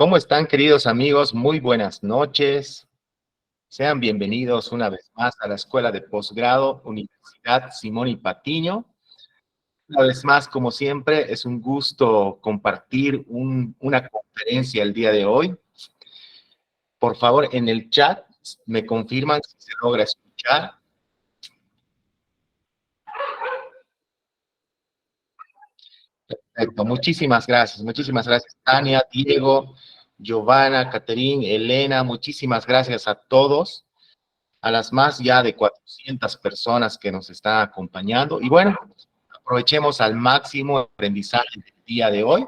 ¿Cómo están, queridos amigos? Muy buenas noches. Sean bienvenidos una vez más a la Escuela de Posgrado Universidad Simón y Patiño. Una vez más, como siempre, es un gusto compartir una conferencia el día de hoy. Por favor, en el chat me confirman si se logra escuchar. Perfecto, muchísimas gracias Tania, Diego, Giovanna, Caterín, Elena, muchísimas gracias a todos, a las más ya de 400 personas que nos están acompañando. Y bueno, aprovechemos al máximo el aprendizaje del día de hoy.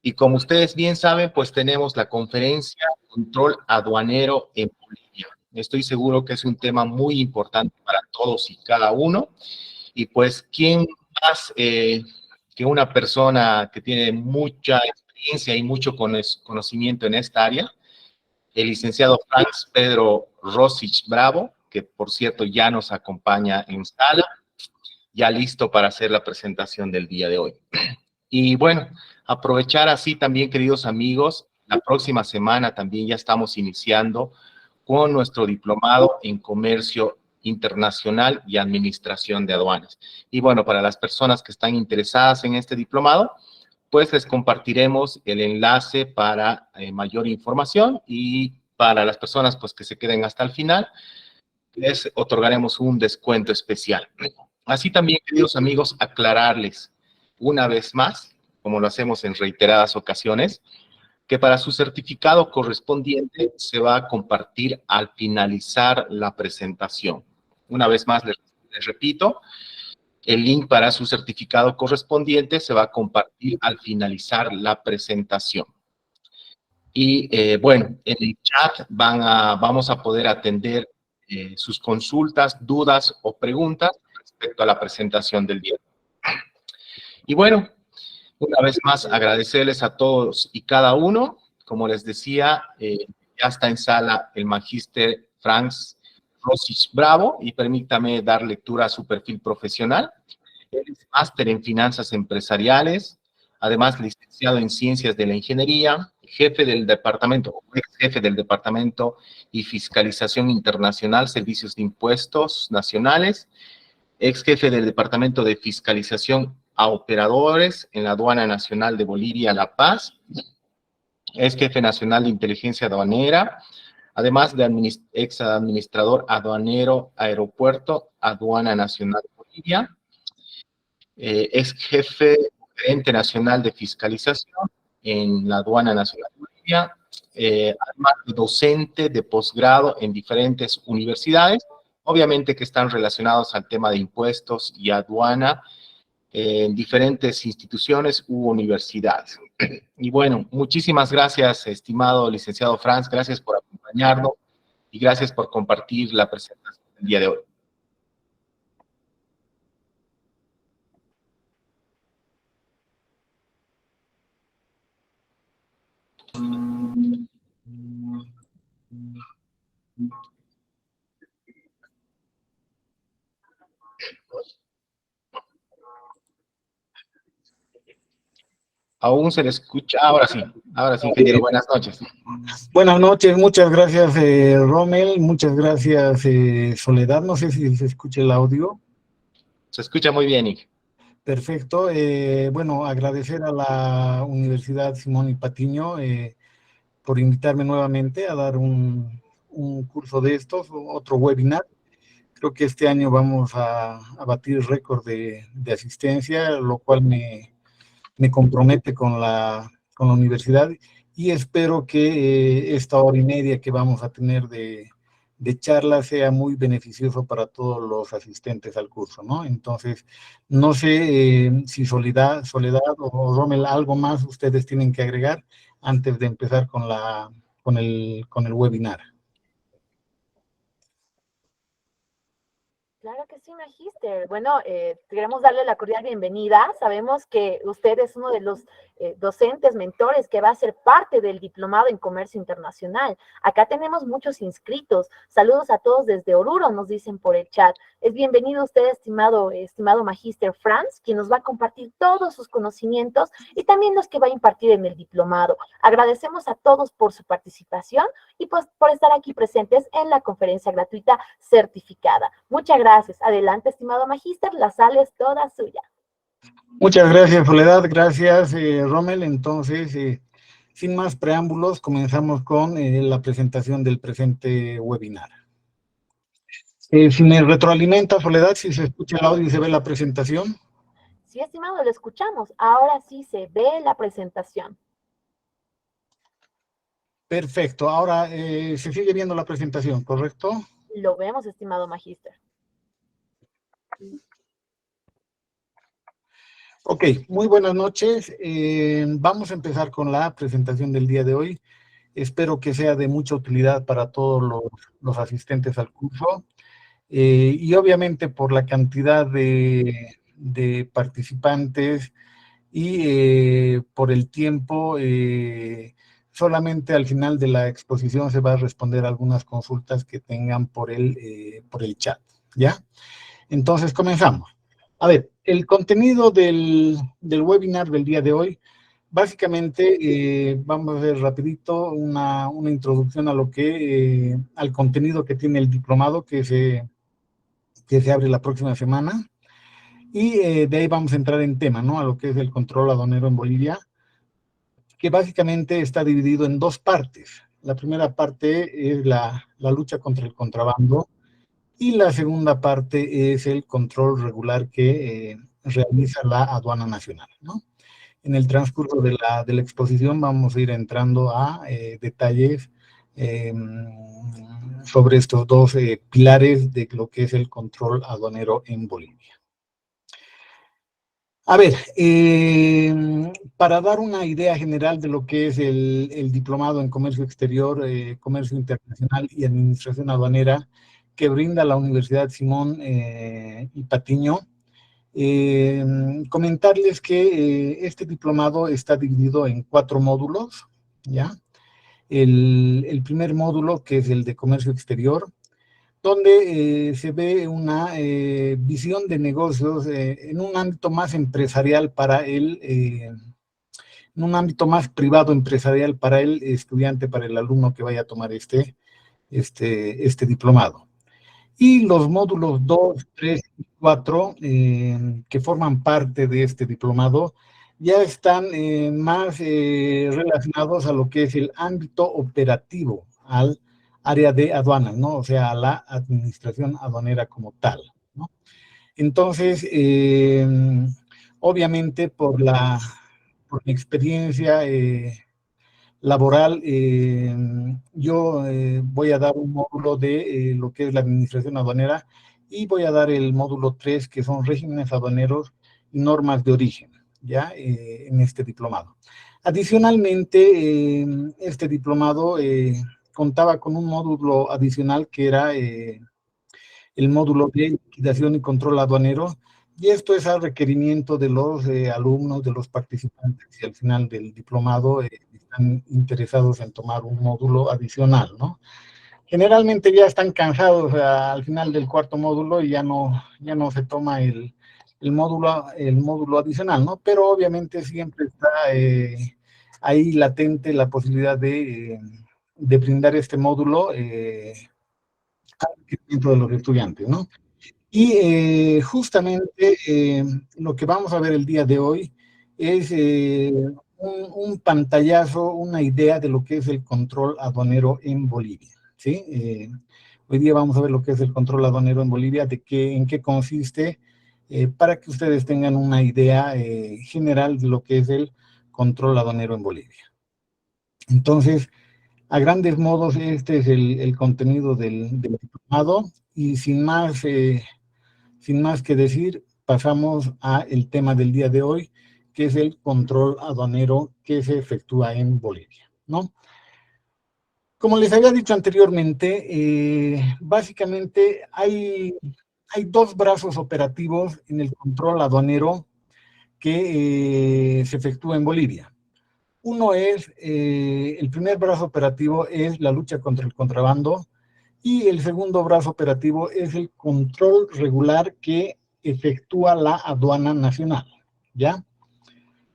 Y como ustedes bien saben, pues tenemos la conferencia Control Aduanero en Bolivia. Estoy seguro que es un tema muy importante para todos y cada uno. Y pues, ¿quién más que una persona que tiene mucha experiencia y mucho conocimiento en esta área? El licenciado Franz Pedro Rosich Bravo, que por cierto ya nos acompaña en sala, ya listo para hacer la presentación del día de hoy. Y bueno, aprovechar así también, queridos amigos, la próxima semana también ya estamos iniciando con nuestro diplomado en Comercio Internacional y Administración de Aduanas. Y bueno, para las personas que están interesadas en este diplomado, pues les compartiremos el enlace para mayor información, y para las personas pues que se queden hasta el final, les otorgaremos un descuento especial. Así también, queridos amigos, aclararles una vez más, como lo hacemos en reiteradas ocasiones, que para su certificado correspondiente se va a compartir al finalizar la presentación. Una vez más, les repito, el link para su certificado correspondiente se va a compartir al finalizar la presentación. Y bueno, en el chat vamos a poder atender sus consultas, dudas o preguntas respecto a la presentación del día. Y bueno, una vez más agradecerles a todos y cada uno. Como les decía, ya está en sala el magíster Franz Rosich Bravo, y permítame dar lectura a su perfil profesional. Él es máster en finanzas empresariales, además licenciado en ciencias de la ingeniería, jefe del departamento, ex jefe del departamento y fiscalización internacional, servicios de impuestos nacionales, ex jefe del departamento de fiscalización a operadores en la Aduana Nacional de Bolivia, La Paz, ex jefe nacional de inteligencia aduanera, además de ex administrador aduanero aeropuerto, Aduana Nacional de Bolivia, ex jefe gerente nacional de fiscalización en la Aduana Nacional de Bolivia, además de docente de posgrado en diferentes universidades, obviamente que están relacionados al tema de impuestos y aduana, en diferentes instituciones u universidades. Y bueno, muchísimas gracias, estimado licenciado Franz, gracias por acompañarnos y gracias por compartir la presentación del día de hoy. Aún se le escucha, ahora sí, ingeniero, buenas noches. Buenas noches, muchas gracias Rommel, muchas gracias Soledad, no sé si se escucha el audio. Se escucha muy bien, Ig. Perfecto, bueno, agradecer a la Universidad Simón y Patiño por invitarme nuevamente a dar un curso de estos, otro webinar. Creo que este año vamos a batir récord de asistencia, lo cual me compromete con la universidad, y espero que esta hora y media que vamos a tener de charla sea muy beneficioso para todos los asistentes al curso, ¿no? Entonces, no sé si Soledad o Rommel, algo más ustedes tienen que agregar antes de empezar con el webinar. Claro que sí, Magister. Bueno, queremos darle la cordial bienvenida. Sabemos que usted es uno de los docentes, mentores que va a ser parte del diplomado en comercio internacional. Acá tenemos muchos inscritos. Saludos a todos desde Oruro, nos dicen por el chat. Es bienvenido usted, estimado Magister Franz, quien nos va a compartir todos sus conocimientos y también los que va a impartir en el diplomado. Agradecemos a todos por su participación y pues por estar aquí presentes en la conferencia gratuita certificada. Muchas gracias. Adelante, estimado Magister, la sala es toda suya. Muchas gracias, Soledad. Gracias, Rommel. Entonces, sin más preámbulos, comenzamos con la presentación del presente webinar. Si me retroalimenta, Soledad, si se escucha el audio y se ve la presentación. Sí, estimado, lo escuchamos. Ahora sí se ve la presentación. Perfecto. Ahora se sigue viendo la presentación, ¿correcto? Lo vemos, estimado Magister. Ok, muy buenas noches. Vamos a empezar con la presentación del día de hoy. Espero que sea de mucha utilidad para todos los asistentes al curso. Y obviamente por la cantidad de participantes y por el tiempo, solamente al final de la exposición se va a responder algunas consultas que tengan por el chat, ¿ya? Entonces, comenzamos. A ver, el contenido del webinar del día de hoy, básicamente vamos a ver rapidito una introducción a al contenido que tiene el diplomado que se abre la próxima semana. Y de ahí vamos a entrar en tema, ¿no? A lo que es el control aduanero en Bolivia, que básicamente está dividido en dos partes. La primera parte es la lucha contra el contrabando y la segunda parte es el control regular que realiza la aduana nacional, ¿no? En el transcurso de la exposición vamos a ir entrando a detalles sobre estos dos pilares de lo que es el control aduanero en Bolivia. A ver, para dar una idea general de lo que es el diplomado en comercio exterior, comercio internacional y administración aduanera que brinda la Universidad Simón y Patiño, comentarles que este diplomado está dividido en 4 módulos, ¿ya? El primer módulo, que es el de comercio exterior, donde se ve una visión de negocios en un ámbito más empresarial en un ámbito más privado empresarial para el estudiante, para el alumno que vaya a tomar este diplomado. Y los módulos 2, 3 y 4, que forman parte de este diplomado, ya están más relacionados a lo que es el ámbito operativo, al área de aduanas, ¿no? O sea, a la administración aduanera como tal, ¿no? Entonces, obviamente por mi experiencia laboral, yo voy a dar un módulo de lo que es la administración aduanera y voy a dar el módulo 3, que son regímenes aduaneros y normas de origen, ¿ya? En este diplomado. Adicionalmente, este diplomado contaba con un módulo adicional que era el módulo de liquidación y control aduanero, y esto es a requerimiento de los alumnos, de los participantes, y al final del diplomado están interesados en tomar un módulo adicional, ¿no? Generalmente ya están cansados al final del cuarto módulo y ya no se toma el módulo adicional, ¿no? Pero obviamente siempre está ahí latente la posibilidad de brindar este módulo dentro de los estudiantes, ¿no? Y justamente lo que vamos a ver el día de hoy es un pantallazo, una idea de lo que es el control aduanero en Bolivia, ¿sí? Hoy día vamos a ver lo que es el control aduanero en Bolivia, en qué consiste, para que ustedes tengan una idea general de lo que es el control aduanero en Bolivia. Entonces, a grandes modos, este es el contenido del diplomado, y sin más que decir, pasamos al tema del día de hoy, que es el control aduanero que se efectúa en Bolivia, ¿no? Como les había dicho anteriormente, básicamente hay hay dos brazos operativos en el control aduanero que se efectúa en Bolivia. Uno es, el primer brazo operativo es la lucha contra el contrabando, y el segundo brazo operativo es el control regular que efectúa la aduana nacional, ¿ya?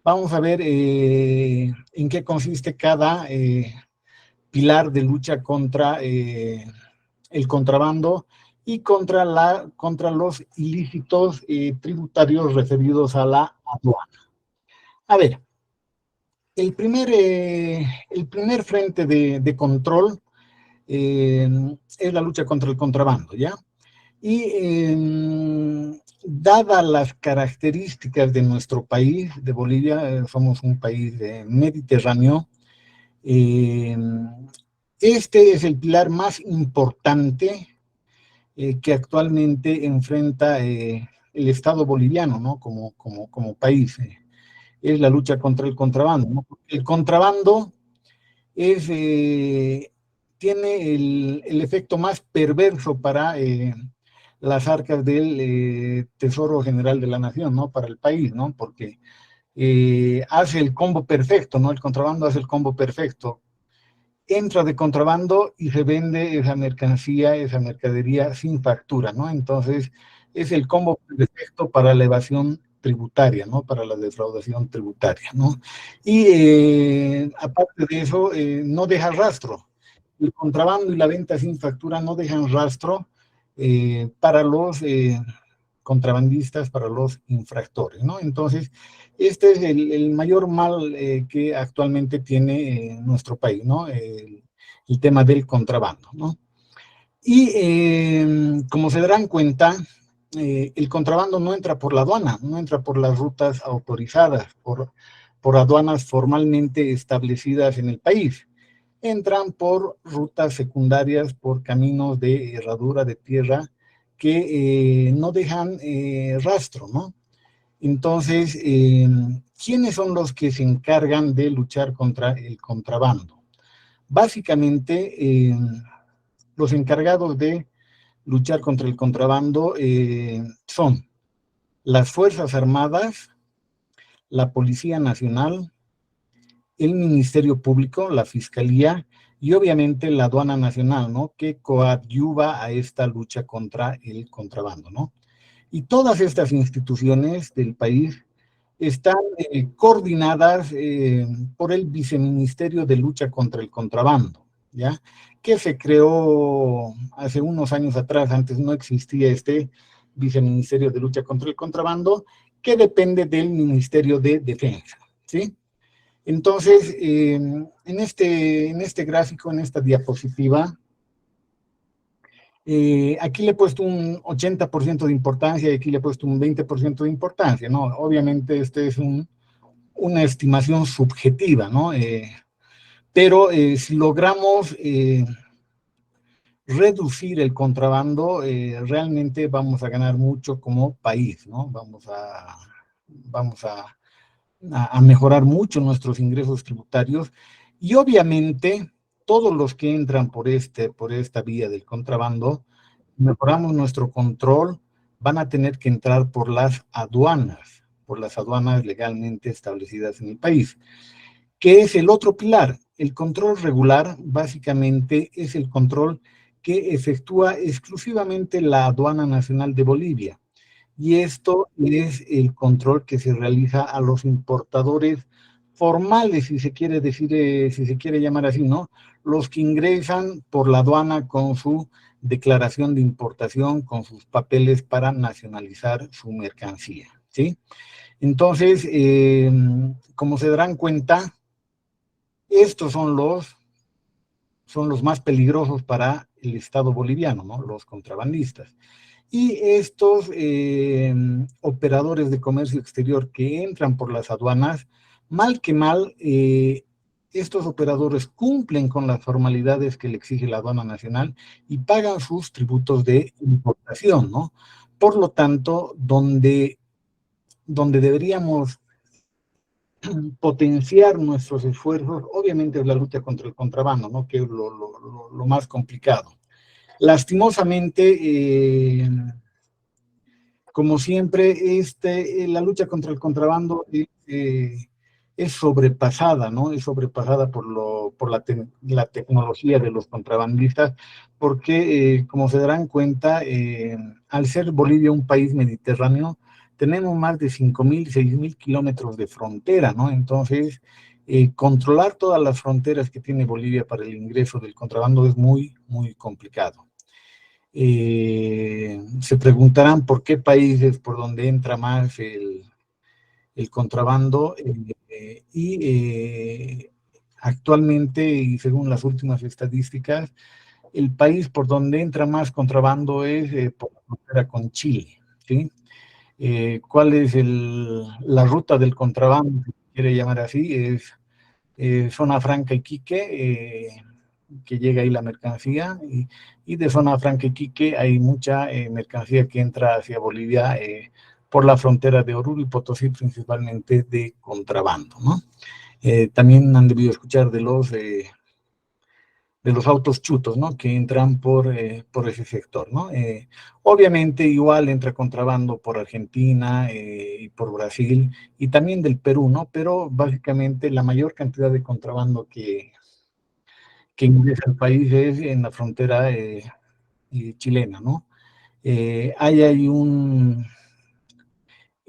Vamos a ver en qué consiste cada pilar de lucha contra el contrabando y contra los ilícitos tributarios referidos a la aduana. A ver, el primer frente de control es la lucha contra el contrabando, ¿ya? Y dadas las características de nuestro país, de Bolivia, somos un país mediterráneo, este es el pilar más importante que actualmente enfrenta el Estado boliviano, ¿no? Como país. Es la lucha contra el contrabando, ¿no? El contrabando tiene el efecto más perverso para las arcas del Tesoro General de la Nación, ¿no? Para el país, ¿no? Porque hace el combo perfecto, ¿no? El contrabando hace el combo perfecto. Entra de contrabando y se vende esa mercancía, esa mercadería sin factura, ¿no? Entonces, es el combo perfecto para la evasión tributaria, ¿no? Para la defraudación tributaria, ¿no? Y aparte de eso, no deja rastro. El contrabando y la venta sin factura no dejan rastro para los contrabandistas, para los infractores, ¿no? Entonces, este es el mayor mal que actualmente tiene nuestro país, ¿no? El tema del contrabando, ¿no? Y como se darán cuenta, el contrabando no entra por la aduana, no entra por las rutas autorizadas, por aduanas formalmente establecidas en el país. Entran por rutas secundarias, por caminos de herradura de tierra que no dejan rastro, ¿no? Entonces, ¿quiénes son los que se encargan de luchar contra el contrabando? Básicamente, los encargados de luchar contra el contrabando son las Fuerzas Armadas, la Policía Nacional, el Ministerio Público, la Fiscalía y obviamente la Aduana Nacional, ¿no? Que coadyuva a esta lucha contra el contrabando, ¿no? Y todas estas instituciones del país están coordinadas por el Viceministerio de Lucha contra el Contrabando, ¿ya? Que se creó hace unos años atrás, antes no existía este Viceministerio de Lucha contra el Contrabando, que depende del Ministerio de Defensa, ¿sí? Entonces, en este gráfico, en esta diapositiva, aquí le he puesto un 80% de importancia y aquí le he puesto un 20% de importancia, ¿no? Obviamente, este es una estimación subjetiva, ¿no? Pero si logramos reducir el contrabando, realmente vamos a ganar mucho como país, ¿no? Vamos a mejorar mucho nuestros ingresos tributarios y obviamente todos los que entran por esta vía del contrabando, mejoramos nuestro control, van a tener que entrar por las aduanas legalmente establecidas en el país. ¿Qué es el otro pilar? El control regular básicamente es el control que efectúa exclusivamente la Aduana Nacional de Bolivia. Y esto es el control que se realiza a los importadores formales, si se quiere decir, si se quiere llamar así, ¿no? Los que ingresan por la aduana con su declaración de importación, con sus papeles para nacionalizar su mercancía, ¿sí? Entonces, como se darán cuenta, estos son los más peligrosos para el Estado boliviano, ¿no? Los contrabandistas. Y estos operadores de comercio exterior que entran por las aduanas, mal que mal, estos operadores cumplen con las formalidades que le exige la aduana nacional y pagan sus tributos de importación, ¿no? Por lo tanto, donde deberíamos potenciar nuestros esfuerzos, obviamente es la lucha contra el contrabando, ¿no? Que es lo más complicado. Lastimosamente, Como siempre, la lucha contra el contrabando es sobrepasada, ¿no? Es sobrepasada por la tecnología de los contrabandistas, porque, como se darán cuenta, al ser Bolivia un país mediterráneo, tenemos más de 5.000, 6.000 kilómetros de frontera, ¿no? Entonces, controlar todas las fronteras que tiene Bolivia para el ingreso del contrabando es muy, muy complicado. Se preguntarán por qué países por donde entra más el contrabando, actualmente, y según las últimas estadísticas, el país por donde entra más contrabando es por la frontera con Chile, ¿sí? ¿Cuál es la ruta del contrabando, si se quiere llamar así? Es Zona Franca Iquique, que llega ahí la mercancía, y de Zona Franca Iquique hay mucha mercancía que entra hacia Bolivia por la frontera de Oruro y Potosí, principalmente de contrabando, ¿no? También han debido escuchar de los autos chutos, ¿no? Que entran por ese sector, ¿no? Obviamente igual entra contrabando por Argentina y por Brasil y también del Perú, ¿no? Pero básicamente la mayor cantidad de contrabando que ingresa al país es en la frontera chilena, ¿no? Hay un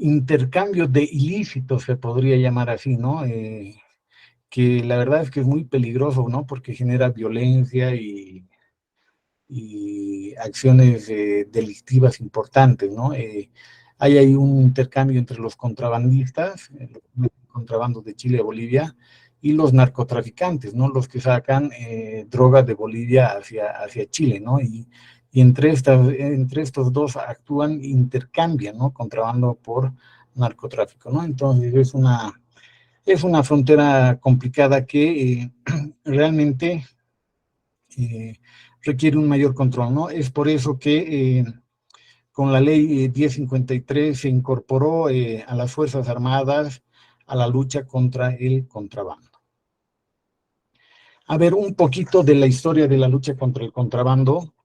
intercambio de ilícitos, se podría llamar así, ¿no? Que la verdad es que es muy peligroso, ¿no? Porque genera violencia y acciones delictivas importantes, ¿no? Hay un intercambio entre los contrabandistas, los contrabandos de Chile a Bolivia, y los narcotraficantes, ¿no? Los que sacan drogas de Bolivia hacia Chile, ¿no? Y entre estos dos actúan, intercambian, ¿no? Contrabando por narcotráfico, ¿no? Entonces es una frontera complicada que realmente requiere un mayor control, ¿no? Es por eso que con la ley 1053 se incorporó a las Fuerzas Armadas a la lucha contra el contrabando. A ver, un poquito de la historia de la lucha contra el contrabando.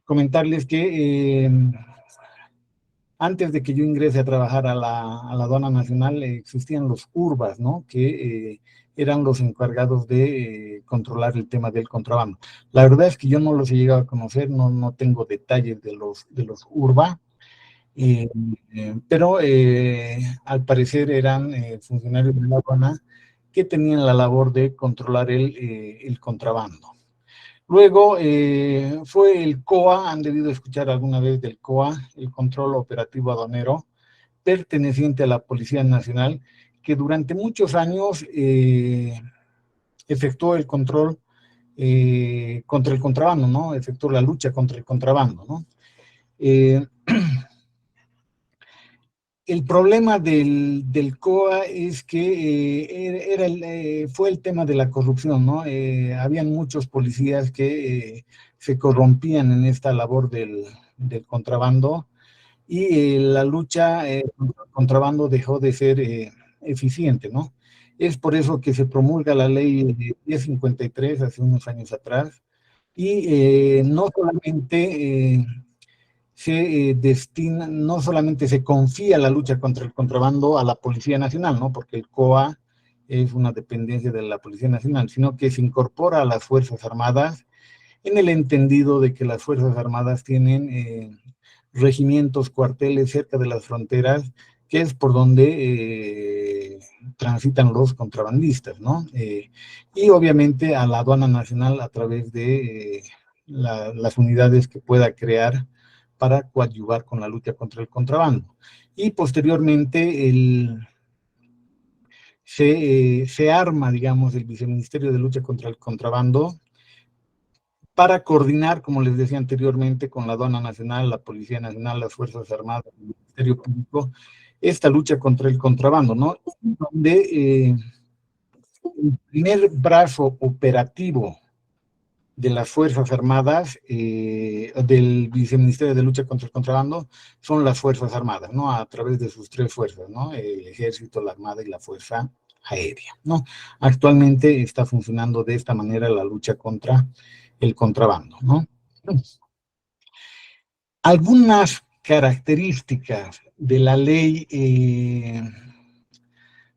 Comentarles que antes de que yo ingrese a trabajar a la aduana nacional, existían los URBAs, ¿no? Que eran los encargados de controlar el tema del contrabando. La verdad es que yo no los he llegado a conocer, no tengo detalles de los URBA, pero al parecer eran funcionarios de la aduana que tenían la labor de controlar el contrabando. Luego fue el COA, han debido escuchar alguna vez del COA, el Control Operativo Aduanero, perteneciente a la Policía Nacional, que durante muchos años efectuó el control contra el contrabando, ¿no? Efectuó la lucha contra el contrabando, ¿no? El problema del COA es que fue el tema de la corrupción, ¿no? Habían muchos policías que se corrompían en esta labor del contrabando y la lucha contra el contrabando dejó de ser eficiente, ¿no? Es por eso que se promulga la ley 1053 hace unos años atrás y no solamente no solamente se confía la lucha contra el contrabando a la Policía Nacional, ¿no? Porque el COA es una dependencia de la Policía Nacional, sino que se incorpora a las Fuerzas Armadas en el entendido de que las Fuerzas Armadas tienen regimientos, cuarteles cerca de las fronteras, que es por donde transitan los contrabandistas, ¿no? Y obviamente a la aduana nacional a través de las unidades que pueda crear para coadyuvar con la lucha contra el contrabando. Y posteriormente se arma, digamos, el Viceministerio de Lucha contra el Contrabando para coordinar, como les decía anteriormente, con la Aduana Nacional, la Policía Nacional, las Fuerzas Armadas, el Ministerio Público, esta lucha contra el contrabando, ¿no? Donde el primer brazo operativo de las Fuerzas Armadas, del Viceministerio de Lucha contra el Contrabando, son las Fuerzas Armadas, ¿no? A través de sus tres fuerzas, ¿no? El Ejército, la Armada y la Fuerza Aérea, ¿no? Actualmente está funcionando de esta manera la lucha contra el contrabando, ¿no? Algunas características de la ley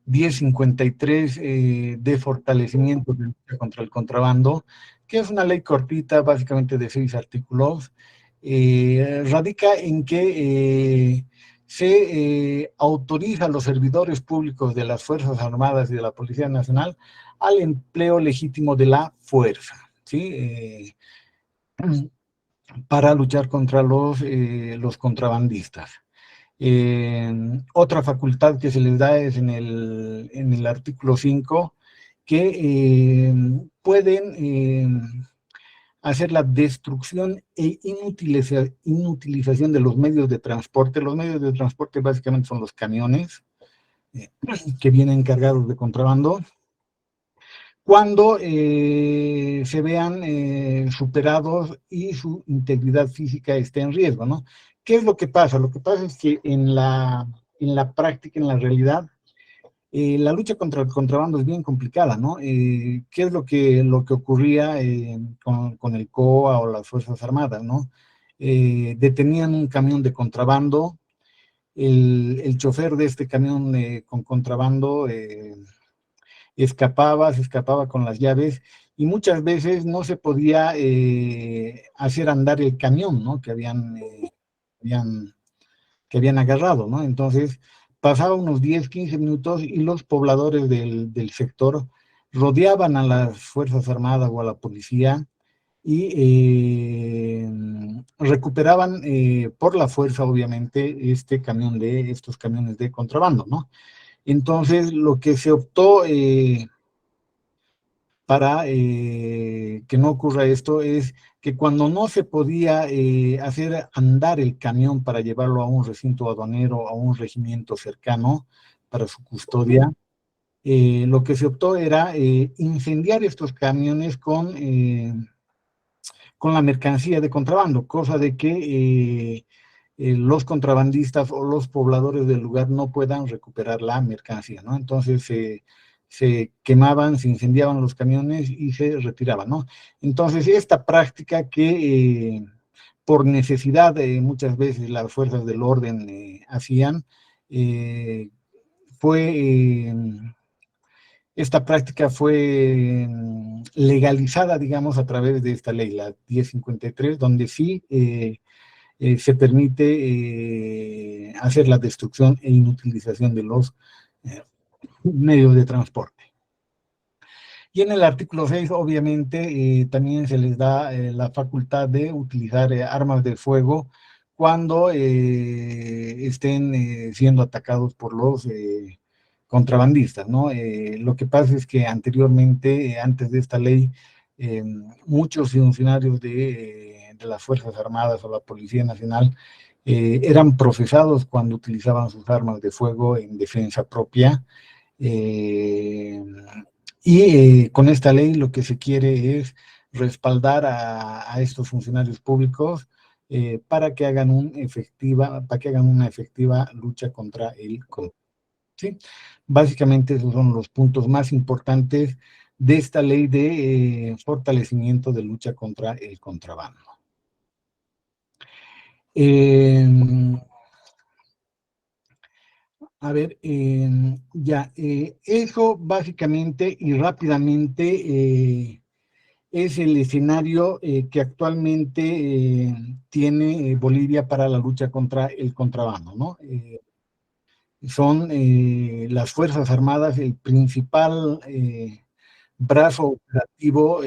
1053 de fortalecimiento de lucha contra el contrabando, que es una ley cortita, básicamente de 6 artículos, radica en que se autoriza a los servidores públicos de las Fuerzas Armadas y de la Policía Nacional al empleo legítimo de la fuerza, ¿sí? Para luchar contra los contrabandistas. Otra facultad que se les da es en el artículo 5, que pueden hacer la destrucción e inutilización de los medios de transporte. Los medios de transporte básicamente son los camiones que vienen cargados de contrabando, cuando se vean superados y su integridad física esté en riesgo, ¿no? ¿Qué es lo que pasa? Lo que pasa es que en la práctica, en la realidad, la lucha contra el contrabando es bien complicada, ¿no? ¿Qué es lo que ocurría con el COA o las Fuerzas Armadas, ¿no? Detenían un camión de contrabando, el chofer de este camión con contrabando se escapaba con las llaves, y muchas veces no se podía hacer andar el camión, ¿no? Que habían agarrado, ¿no? Entonces, pasaba unos 10, 15 minutos y los pobladores del sector rodeaban a las Fuerzas Armadas o a la policía y recuperaban por la fuerza, obviamente, estos camiones de contrabando, ¿no? Entonces, lo que se optó para que no ocurra esto es que cuando no se podía hacer andar el camión para llevarlo a un recinto aduanero, a un regimiento cercano para su custodia, lo que se optó era incendiar estos camiones con la mercancía de contrabando, cosa de que los contrabandistas o los pobladores del lugar no puedan recuperar la mercancía, ¿no? Entonces se quemaban, se incendiaban los camiones y se retiraban, ¿no? Entonces, esta práctica que por necesidad muchas veces las fuerzas del orden hacían, esta práctica fue legalizada, digamos, a través de esta ley, la 1053, donde sí se permite hacer la destrucción e inutilización de los medios de transporte. Y en el artículo 6, obviamente, también se les da la facultad de utilizar armas de fuego cuando estén siendo atacados por los contrabandistas, ¿no? Lo que pasa es que anteriormente, antes de esta ley, muchos funcionarios de las Fuerzas Armadas o la Policía Nacional eran procesados cuando utilizaban sus armas de fuego en defensa propia. Con esta ley lo que se quiere es respaldar a estos funcionarios públicos para que hagan una efectiva lucha contra el contrabando, ¿sí? Básicamente esos son los puntos más importantes de esta ley de fortalecimiento de lucha contra el contrabando. A ver, eso básicamente y rápidamente es el escenario que actualmente tiene Bolivia para la lucha contra el contrabando, ¿no? Son las Fuerzas Armadas el principal brazo operativo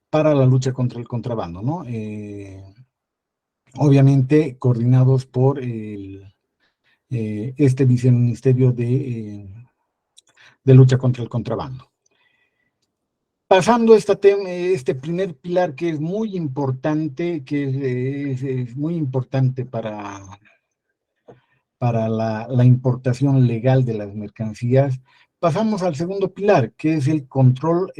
para la lucha contra el contrabando, ¿no? Obviamente coordinados por este viceministerio de lucha contra el contrabando. Pasando este primer pilar que es muy importante, que es muy importante para la importación legal de las mercancías, pasamos al segundo pilar, que es el control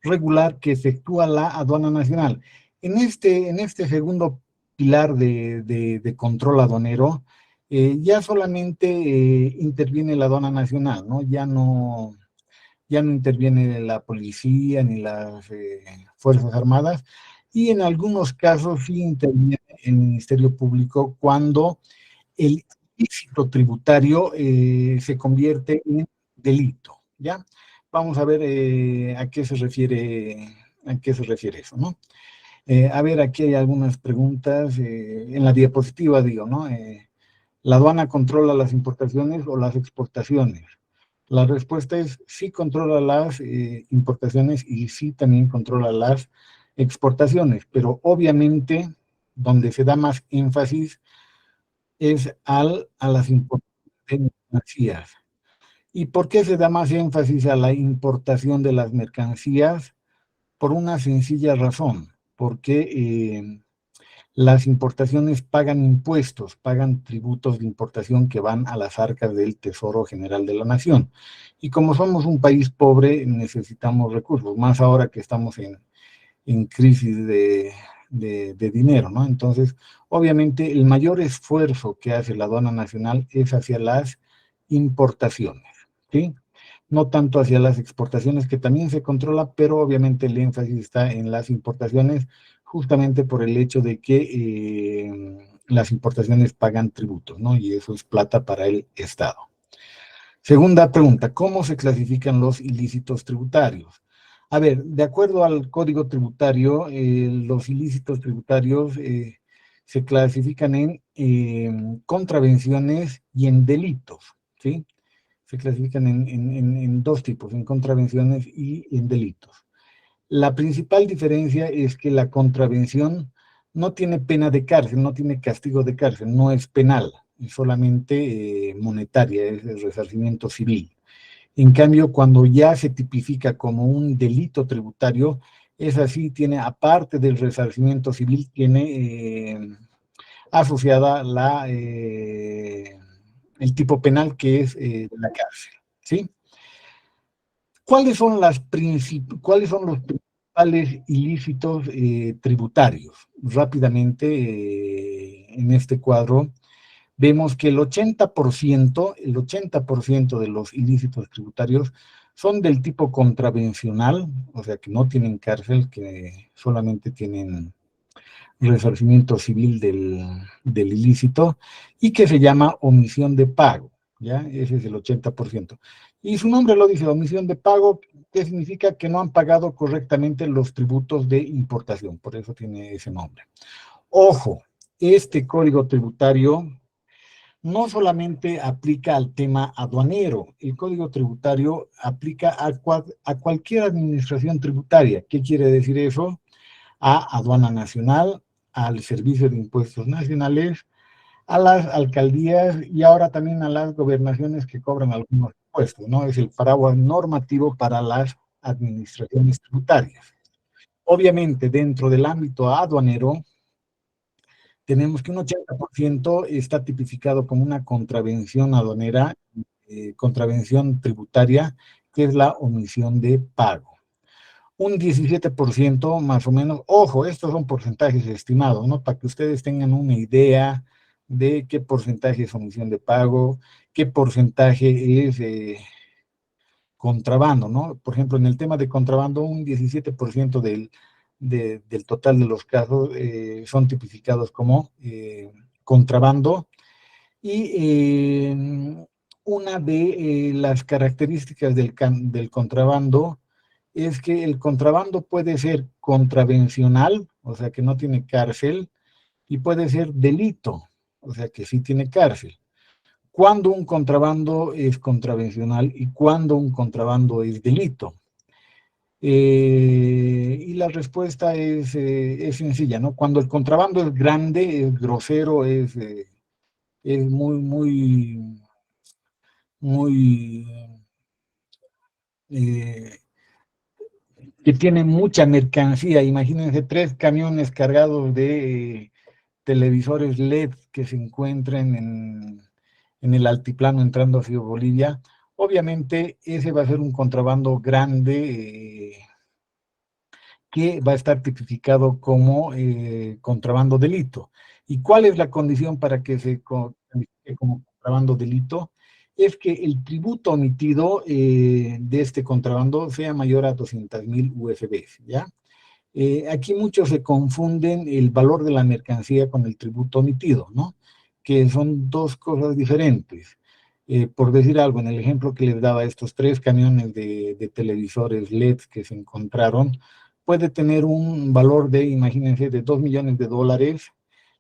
regular que efectúa la aduana nacional. En este segundo pilar de control aduanero, ya solamente interviene la aduana nacional, ¿no? Ya no interviene la policía ni las Fuerzas Armadas, y en algunos casos sí interviene el Ministerio Público cuando el ilícito tributario se convierte en delito, ¿ya? Vamos a ver a qué se refiere eso, ¿no? A ver, aquí hay algunas preguntas en la diapositiva, digo, ¿no? ¿La aduana controla las importaciones o las exportaciones? La respuesta es sí controla las importaciones y sí también controla las exportaciones, pero obviamente donde se da más énfasis es a las importaciones de mercancías. ¿Y por qué se da más énfasis a la importación de las mercancías? Por una sencilla razón, porque las importaciones pagan impuestos, pagan tributos de importación que van a las arcas del Tesoro General de la Nación. Y como somos un país pobre, necesitamos recursos, más ahora que estamos en crisis de dinero, ¿no? Entonces, obviamente, el mayor esfuerzo que hace la aduana nacional es hacia las importaciones, ¿sí? No tanto hacia las exportaciones, que también se controla, pero obviamente el énfasis está en las importaciones, justamente por el hecho de que las importaciones pagan tributos, ¿no? Y eso es plata para el Estado. Segunda pregunta, ¿cómo se clasifican los ilícitos tributarios? A ver, de acuerdo al Código Tributario, los ilícitos tributarios se clasifican en contravenciones y en delitos, ¿sí? Se clasifican en dos tipos, en contravenciones y en delitos. La principal diferencia es que la contravención no tiene pena de cárcel, no tiene castigo de cárcel, no es penal, es solamente monetaria, es el resarcimiento civil. En cambio, cuando ya se tipifica como un delito tributario, es así, tiene, aparte del resarcimiento civil, tiene asociada el tipo penal que es la cárcel, ¿sí? ¿Cuáles son los principales ilícitos tributarios? Rápidamente, en este cuadro, vemos que el 80% de los ilícitos tributarios son del tipo contravencional, o sea, que no tienen cárcel, que solamente tienen resarcimiento civil del ilícito, y que se llama omisión de pago, ¿ya? Ese es el 80%. Y su nombre lo dice, omisión de pago, que significa que no han pagado correctamente los tributos de importación, por eso tiene ese nombre. Ojo, este código tributario no solamente aplica al tema aduanero, el código tributario aplica a cualquier administración tributaria. ¿Qué quiere decir eso? A aduana nacional, al servicio de impuestos nacionales, a las alcaldías y ahora también a las gobernaciones que cobran algunos impuestos, ¿no? Es el paraguas normativo para las administraciones tributarias. Obviamente, dentro del ámbito aduanero, tenemos que un 80% está tipificado como una contravención aduanera, contravención tributaria, que es la omisión de pago. Un 17% más o menos, ojo, estos son porcentajes estimados, ¿no? Para que ustedes tengan una idea de qué porcentaje es omisión de pago, qué porcentaje es contrabando, ¿no? Por ejemplo, en el tema de contrabando, un 17% del total de los casos son tipificados como contrabando. Y una de las características del contrabando es que el contrabando puede ser contravencional, o sea que no tiene cárcel, y puede ser delito, o sea que sí tiene cárcel. ¿Cuándo un contrabando es contravencional y cuándo un contrabando es delito? Y la respuesta es sencilla, ¿no? Cuando el contrabando es grande, es grosero, es muy, eh, que tiene mucha mercancía. Imagínense 3 camiones cargados de televisores LED que se encuentren en el altiplano entrando hacia Bolivia. Obviamente ese va a ser un contrabando grande que va a estar tipificado como contrabando delito. ¿Y cuál es la condición para que se califique como contrabando delito? Es que el tributo omitido de este contrabando sea mayor a 200,000 UFBs, ¿ya? Aquí muchos se confunden el valor de la mercancía con el tributo omitido, ¿no? Que son dos cosas diferentes. Por decir algo, en el ejemplo que les daba, estos 3 camiones de televisores LED que se encontraron, puede tener un valor de, imagínense, de $2 millones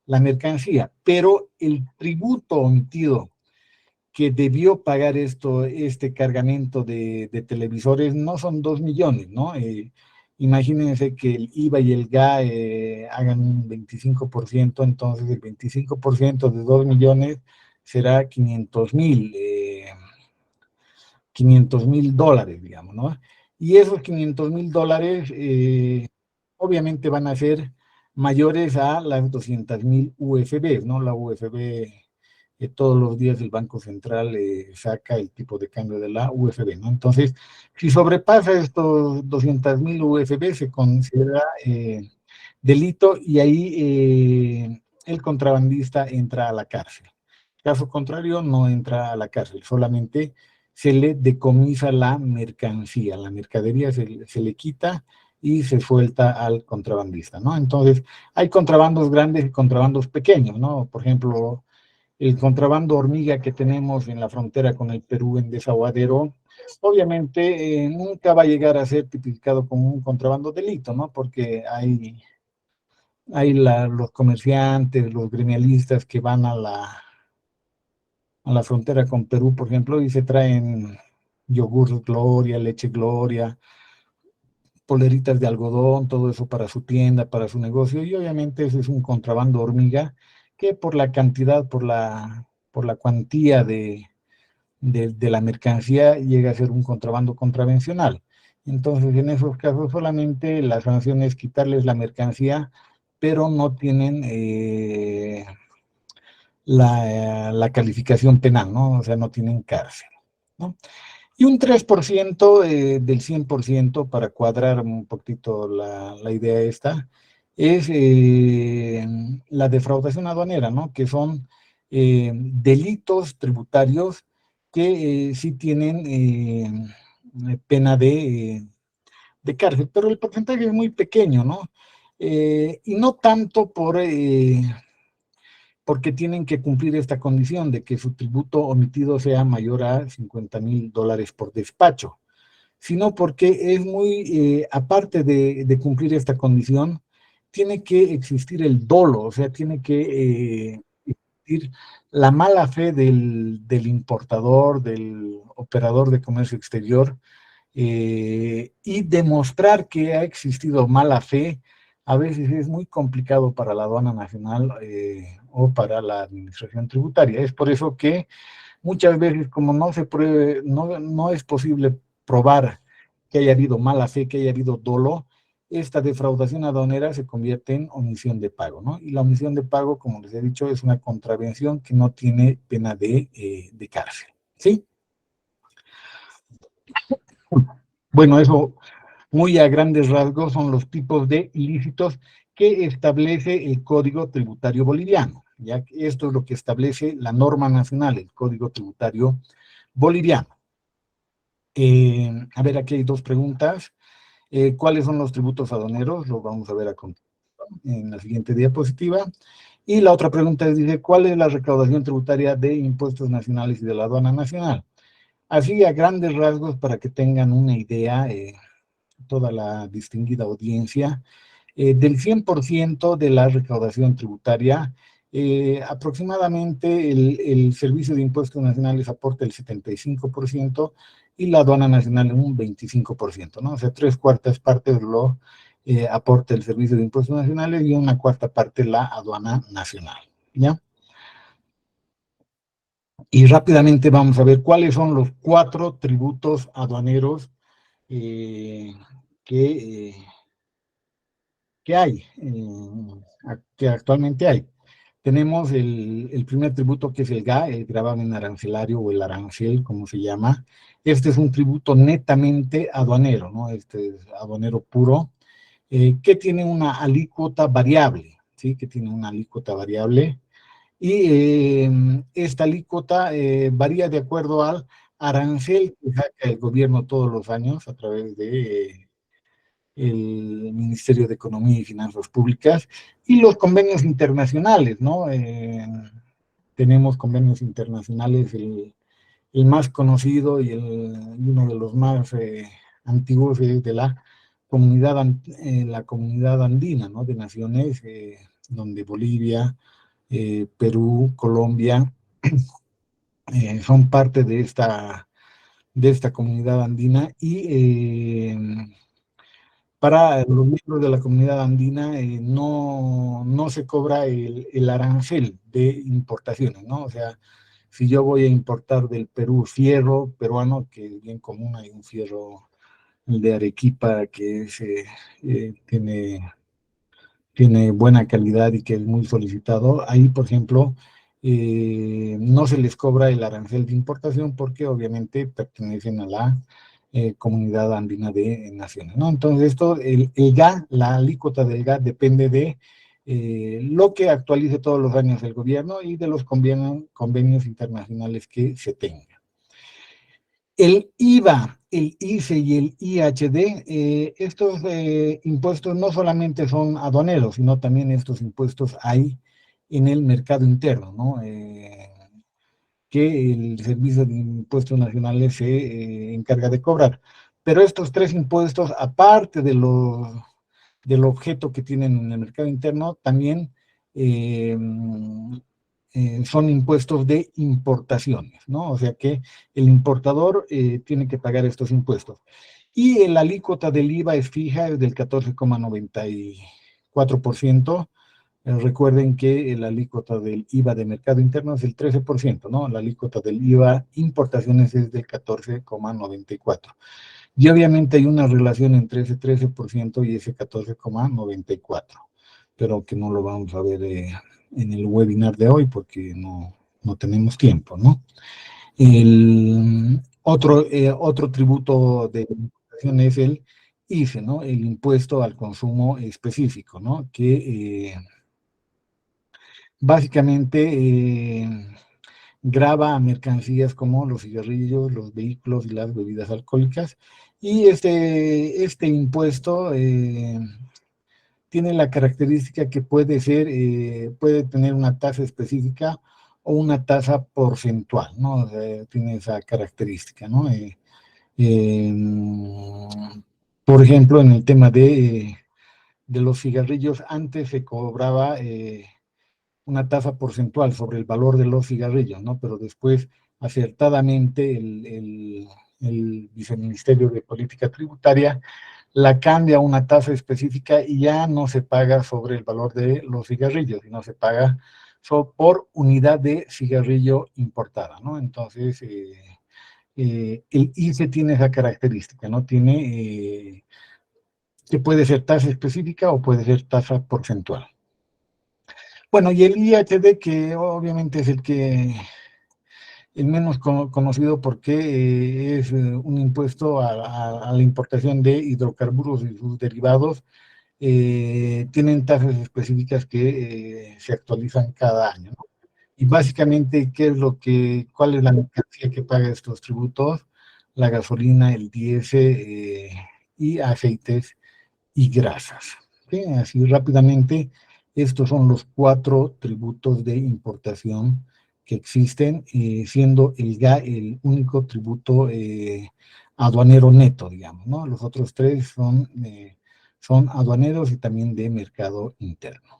la mercancía, pero el tributo omitido que debió pagar este cargamento de televisores no son 2 millones, ¿no? Imagínense que el IVA y el GA hagan un 25%, entonces el 25% de 2 millones será 500 mil dólares, digamos, ¿no? Y esos 500 mil dólares obviamente van a ser mayores a las 200,000 UFB, ¿no? La UFB, todos los días el Banco Central saca el tipo de cambio de la UFB, ¿no? Entonces, si sobrepasa estos 200,000 UFB, se considera delito y ahí el contrabandista entra a la cárcel. Caso contrario, no entra a la cárcel, solamente se le decomisa la mercancía, la mercadería se le quita y se suelta al contrabandista, ¿no? Entonces, hay contrabandos grandes y contrabandos pequeños, ¿no? Por ejemplo, el contrabando hormiga que tenemos en la frontera con el Perú en Desaguadero, obviamente nunca va a llegar a ser tipificado como un contrabando delito, ¿no? Porque hay los comerciantes, los gremialistas que van a la frontera con Perú, por ejemplo, y se traen yogur Gloria, leche Gloria, poleritas de algodón, todo eso para su tienda, para su negocio, y obviamente ese es un contrabando hormiga que por la cantidad, por la cuantía de la mercancía llega a ser un contrabando contravencional. Entonces, en esos casos solamente la sanción es quitarles la mercancía, pero no tienen la calificación penal, ¿no? O sea, no tienen cárcel, ¿no? Y un 3% del 100%, para cuadrar un poquito la idea esta, es la defraudación aduanera, ¿no? Que son delitos tributarios que sí tienen pena de cárcel, pero el porcentaje es muy pequeño, ¿no? Y no tanto porque tienen que cumplir esta condición de que su tributo omitido sea mayor a $50,000 por despacho, sino porque es aparte de cumplir esta condición, tiene que existir el dolo, o sea, tiene que existir la mala fe del importador, del operador de comercio exterior, y demostrar que ha existido mala fe a veces es muy complicado para la aduana nacional o para la administración tributaria. Es por eso que muchas veces, como no se pruebe, no es posible probar que haya habido mala fe, que haya habido dolo, esta defraudación aduanera se convierte en omisión de pago, ¿no? Y la omisión de pago, como les he dicho, es una contravención que no tiene pena de cárcel, ¿sí? Bueno, eso muy a grandes rasgos son los tipos de ilícitos que establece el Código Tributario Boliviano. Ya que esto es lo que establece la norma nacional, el Código Tributario Boliviano. A ver, aquí hay 2 preguntas. ¿Cuáles son los tributos aduaneros? Lo vamos a ver a continuación en la siguiente diapositiva. Y la otra pregunta dice, ¿cuál es la recaudación tributaria de impuestos nacionales y de la aduana nacional? Así, a grandes rasgos, para que tengan una idea, toda la distinguida audiencia, del 100% de la recaudación tributaria, aproximadamente el Servicio de Impuestos Nacionales aporta el 75% y la aduana nacional un 25%, ¿no? O sea, 3/4 partes lo aporta el Servicio de Impuestos Nacionales y 1/4 parte la aduana nacional, ¿ya? Y rápidamente vamos a ver cuáles son los 4 tributos aduaneros que hay, que actualmente hay. Tenemos el primer tributo, que es el GA, el gravamen arancelario o el arancel, como se llama. Este es un tributo netamente aduanero, ¿no? Este es aduanero puro, que tiene una alícuota variable, ¿sí? Que tiene una alícuota variable. Y esta alícuota varía de acuerdo al arancel que saca el gobierno todos los años a través de el Ministerio de Economía y Finanzas Públicas, y los convenios internacionales, ¿no? Tenemos convenios internacionales, el más conocido y uno de los más antiguos es de la comunidad andina, ¿no? De naciones, donde Bolivia, Perú, Colombia, son parte de esta comunidad andina, y para los miembros de la comunidad andina no se cobra el arancel de importaciones, ¿no? O sea, si yo voy a importar del Perú fierro peruano, que es bien común, hay un fierro, el de Arequipa, que tiene buena calidad y que es muy solicitado. Ahí, por ejemplo, no se les cobra el arancel de importación porque obviamente pertenecen a la comunidad andina de naciones, ¿no? Entonces, el GA, la alícuota del GA depende de lo que actualice todos los años el gobierno y de los convenios internacionales que se tengan. El IVA, el ICE y el IHD, estos impuestos no solamente son aduaneros, sino también estos impuestos hay en el mercado interno, ¿no? Que el Servicio de Impuestos Nacionales se encarga de cobrar. Pero estos tres impuestos, aparte del objeto que tienen en el mercado interno, también son impuestos de importaciones, ¿no? O sea que el importador tiene que pagar estos impuestos. Y la alícuota del IVA es fija, es del 14,94%. Recuerden que la alícuota del IVA de mercado interno es el 13%, ¿no? La alícuota del IVA importaciones es del 14,94%. Y obviamente hay una relación entre ese 13% y ese 14,94%, pero que no lo vamos a ver en el webinar de hoy porque no tenemos tiempo, ¿no? El otro tributo de importación es el ICE, ¿no? El impuesto al consumo específico, ¿no? Que básicamente grava a mercancías como los cigarrillos, los vehículos y las bebidas alcohólicas. Y este impuesto tiene la característica que puede tener una tasa específica o una tasa porcentual, ¿no? O sea, tiene esa característica, ¿no? Por ejemplo, en el tema de los cigarrillos, antes se cobraba una tasa porcentual sobre el valor de los cigarrillos, ¿no? Pero después, acertadamente, el Viceministerio de Política Tributaria la cambia a una tasa específica y ya no se paga sobre el valor de los cigarrillos, sino se paga por unidad de cigarrillo importada, ¿no? Entonces, el ICE tiene esa característica, ¿no? Tiene que puede ser tasa específica o puede ser tasa porcentual. Bueno, y el IHD, que obviamente es el menos conocido porque es un impuesto a la importación de hidrocarburos y sus derivados. Tienen tasas específicas que se actualizan cada año, ¿no? Y básicamente, ¿cuál es la mercancía que paga estos tributos? La gasolina, el diésel y aceites y grasas. ¿Sí? Así rápidamente, estos son los 4 tributos de importación que existen, siendo el GA el único tributo aduanero neto, digamos, ¿no? Los otros 3 son aduaneros y también de mercado interno.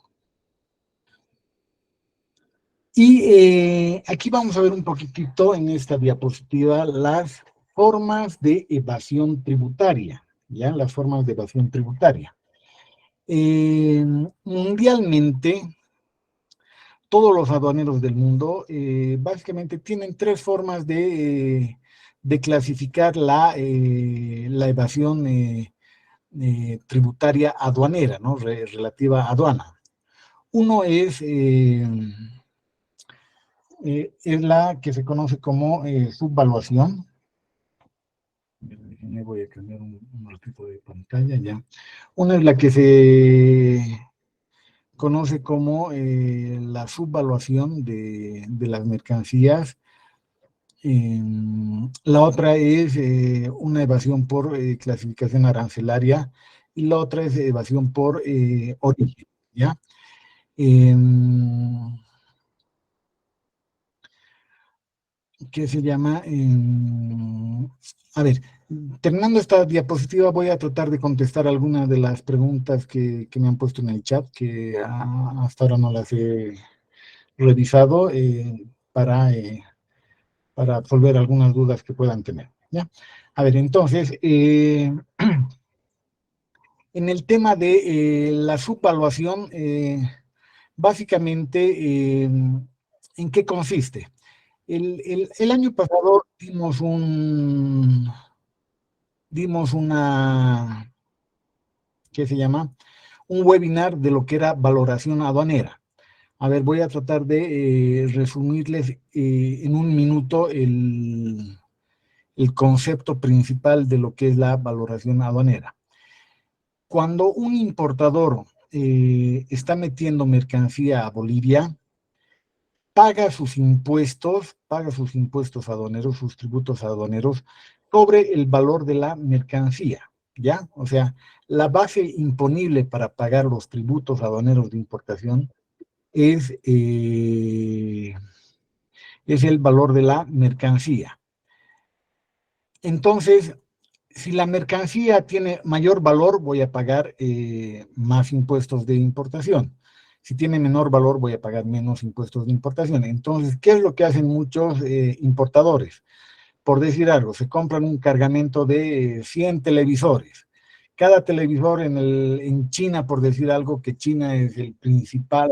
Y aquí vamos a ver un poquitito en esta diapositiva las formas de evasión tributaria, ¿ya? Las formas de evasión tributaria. Mundialmente, todos los aduaneros del mundo básicamente tienen 3 formas de clasificar la evasión tributaria aduanera, ¿no? Relativa a aduana. Uno es la que se conoce como subvaluación. Me voy a cambiar un ratito de pantalla ya. Una es la que se conoce como la subvaluación de las mercancías. La otra es una evasión por clasificación arancelaria, y la otra es evasión por origen, ¿ya? ¿Qué se llama? A ver, terminando esta diapositiva, voy a tratar de contestar algunas de las preguntas que me han puesto en el chat, que hasta ahora no las he revisado para absolver algunas dudas que puedan tener, ¿ya? A ver, entonces, en el tema de la subvaluación, básicamente, ¿en qué consiste? El año pasado dimos una, ¿qué se llama? Un webinar de lo que era valoración aduanera. A ver, voy a tratar de resumirles en un minuto el concepto principal de lo que es la valoración aduanera. Cuando un importador está metiendo mercancía a Bolivia, paga sus impuestos aduaneros, sus tributos aduaneros, sobre el valor de la mercancía, ¿ya? O sea, la base imponible para pagar los tributos aduaneros de importación es el valor de la mercancía. Entonces, si la mercancía tiene mayor valor, voy a pagar más impuestos de importación. Si tiene menor valor, voy a pagar menos impuestos de importación. Entonces, ¿qué es lo que hacen muchos importadores? Por decir algo, se compran un cargamento de 100 televisores. Cada televisor en China, por decir algo, que China es la principal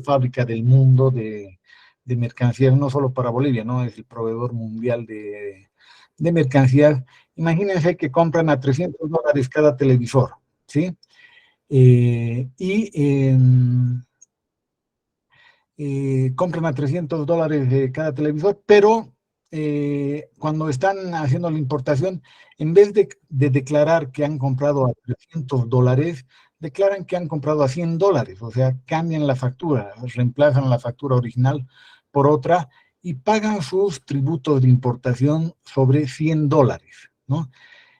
fábrica del mundo de mercancías, no solo para Bolivia, ¿no? Es el proveedor mundial de mercancías. Imagínense que compran a $300 cada televisor, ¿sí? Compran a $300 de cada televisor, pero cuando están haciendo la importación, en vez de declarar que han comprado a $300, declaran que han comprado a $100, o sea, cambian la factura, reemplazan la factura original por otra y pagan sus tributos de importación sobre $100, ¿no?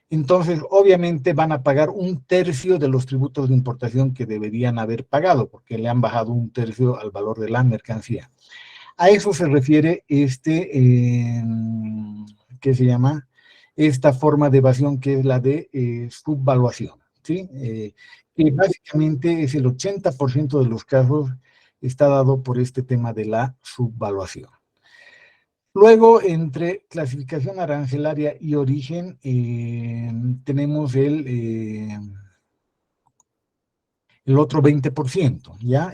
Entonces, obviamente van a pagar un tercio de los tributos de importación que deberían haber pagado, porque le han bajado un tercio al valor de la mercancía. A eso se refiere ¿qué se llama? Esta forma de evasión que es la de subvaluación, ¿sí? Que básicamente es el 80% de los casos está dado por este tema de la subvaluación. Luego, entre clasificación arancelaria y origen, tenemos el otro 20%, ¿ya?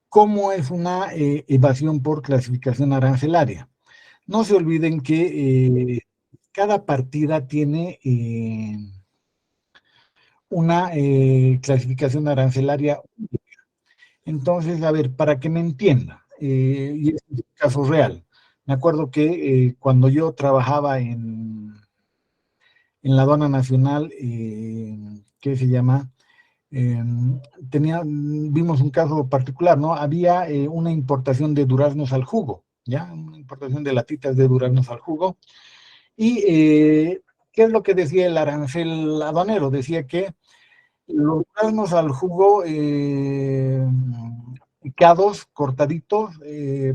¿Cómo es una evasión por clasificación arancelaria? No se olviden que cada partida tiene una clasificación arancelaria. Entonces, a ver, para que me entienda, y es un caso real, me acuerdo que cuando yo trabajaba en la aduana nacional, ¿qué se llama? Vimos un caso particular, ¿no? Había una importación de duraznos al jugo, ¿ya? Una importación de latitas de duraznos al jugo. Y, ¿qué es lo que decía el arancel aduanero? Decía que los duraznos al jugo picados, cortaditos,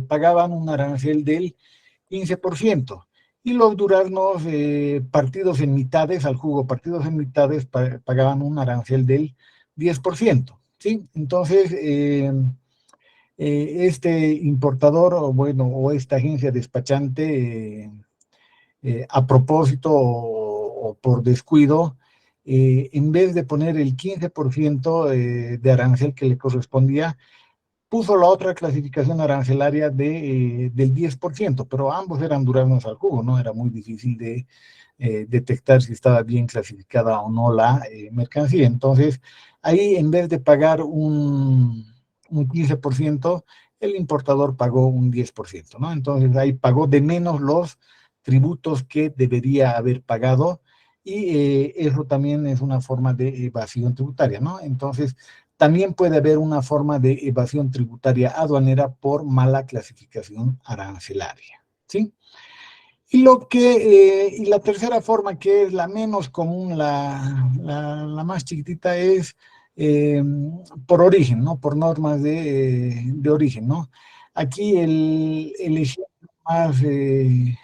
pagaban un arancel del 15%. Y los duraznos partidos en mitades, al jugo partidos en mitades, pagaban un arancel del 10%, ¿sí? Entonces, este importador, o esta agencia despachante, a propósito o por descuido, en vez de poner el 15% de arancel que le correspondía, puso la otra clasificación arancelaria del 10%, pero ambos eran duraznos al jugo, ¿no? Era muy difícil de detectar si estaba bien clasificada o no la mercancía. Entonces, ahí en vez de pagar un 15%, el importador pagó un 10%, ¿no? Entonces, ahí pagó de menos los tributos que debería haber pagado y eso también es una forma de evasión tributaria, ¿no? Entonces, también puede haber una forma de evasión tributaria aduanera por mala clasificación arancelaria, ¿sí? Y la tercera forma, que es la menos común, la más chiquitita, es por origen, ¿no? Por normas de origen, ¿no? Aquí el ejemplo más, eh,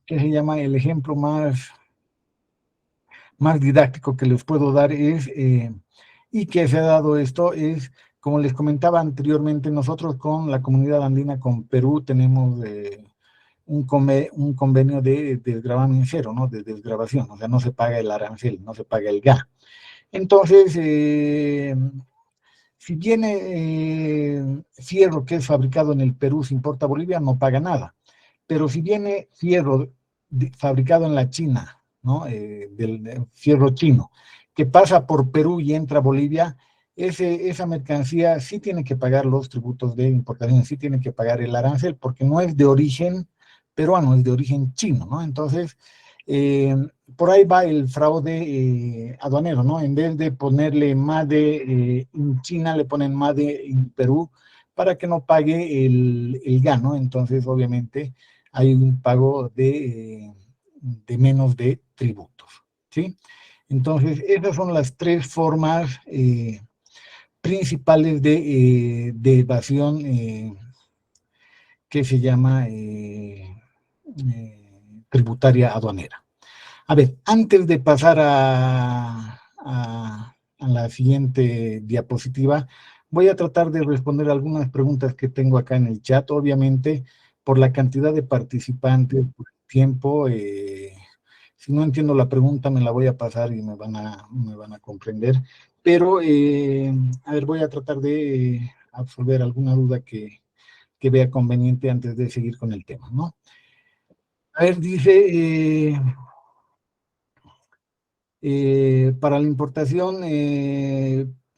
¿qué se llama? El ejemplo más didáctico que les puedo dar es, y que se ha dado esto, es, como les comentaba anteriormente, nosotros con la comunidad andina, con Perú, tenemos un convenio de desgravamen cero, ¿no? De desgravación, o sea, no se paga el arancel, no se paga el GA. Entonces, si viene fierro que es fabricado en el Perú, se importa a Bolivia, no paga nada. Pero si viene fierro fabricado en la China, ¿no? Del fierro chino, que pasa por Perú y entra a Bolivia, esa mercancía sí tiene que pagar los tributos de importación, sí tiene que pagar el arancel, porque no es de origen peruano, es de origen chino, ¿no? Entonces, eh, por ahí va el fraude aduanero, ¿no? En vez de ponerle MADE en China, le ponen MADE en Perú para que no pague el GA, ¿no? Entonces, obviamente, hay un pago de menos de tributos, ¿sí? Entonces, esas son las tres formas principales de evasión que se llama tributaria aduanera. A ver, antes de pasar a la siguiente diapositiva, voy a tratar de responder algunas preguntas que tengo acá en el chat. Obviamente, por la cantidad de participantes, por el tiempo, si no entiendo la pregunta, me la voy a pasar y me van a comprender. Pero, a ver, voy a tratar de absolver alguna duda que vea conveniente antes de seguir con el tema, ¿no? A ver, dice... para la importación,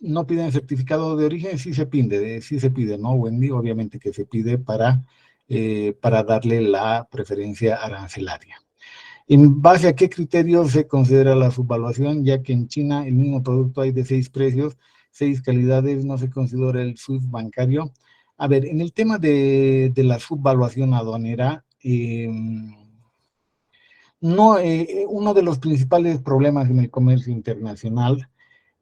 no piden certificado de origen, sí se pide, ¿no, Wendy? Obviamente que se pide para darle la preferencia arancelaria. ¿En base a qué criterios se considera la subvaluación? Ya que en China el mismo producto hay de 6 precios, 6 calidades, no se considera el SWIFT bancario. A ver, en el tema de la subvaluación aduanera, no, uno de los principales problemas en el comercio internacional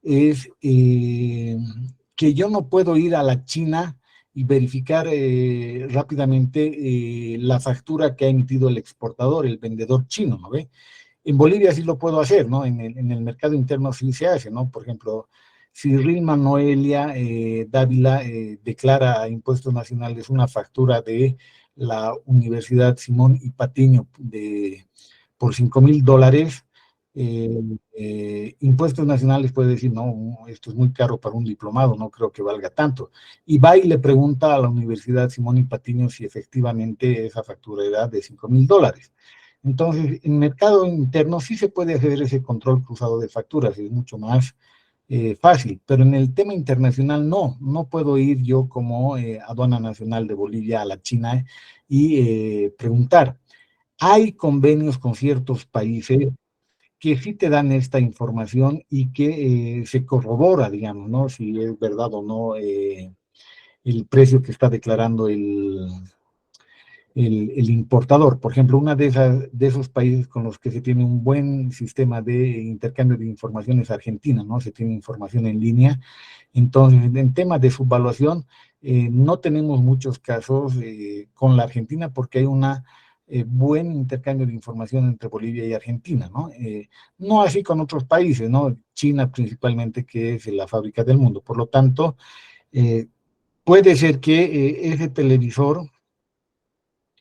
es que yo no puedo ir a la China y verificar rápidamente la factura que ha emitido el exportador, el vendedor chino, ¿no ve? En Bolivia sí lo puedo hacer, ¿no? En el mercado interno sí se hace, ¿no? Por ejemplo, si Rilma Noelia Dávila declara a impuestos nacionales una factura de la Universidad Simón y Patiño por $5,000, impuestos nacionales puede decir, no, esto es muy caro para un diplomado, no creo que valga tanto. Y va y le pregunta a la Universidad Simón y Patiño si efectivamente esa factura era de $5,000. Entonces, en mercado interno sí se puede hacer ese control cruzado de facturas, es mucho más fácil, pero en el tema internacional no puedo ir yo como aduana nacional de Bolivia a la China y preguntar. Hay convenios con ciertos países que sí te dan esta información y que se corrobora, digamos, ¿no? Si es verdad o no el precio que está declarando el importador. Por ejemplo, una de esos países con los que se tiene un buen sistema de intercambio de información es Argentina, ¿no? Se tiene información en línea. Entonces, en temas de subvaluación, no tenemos muchos casos con la Argentina porque hay una buen intercambio de información entre Bolivia y Argentina, ¿no? No así con otros países, ¿no? China principalmente, que es la fábrica del mundo. Por lo tanto, puede ser que ese televisor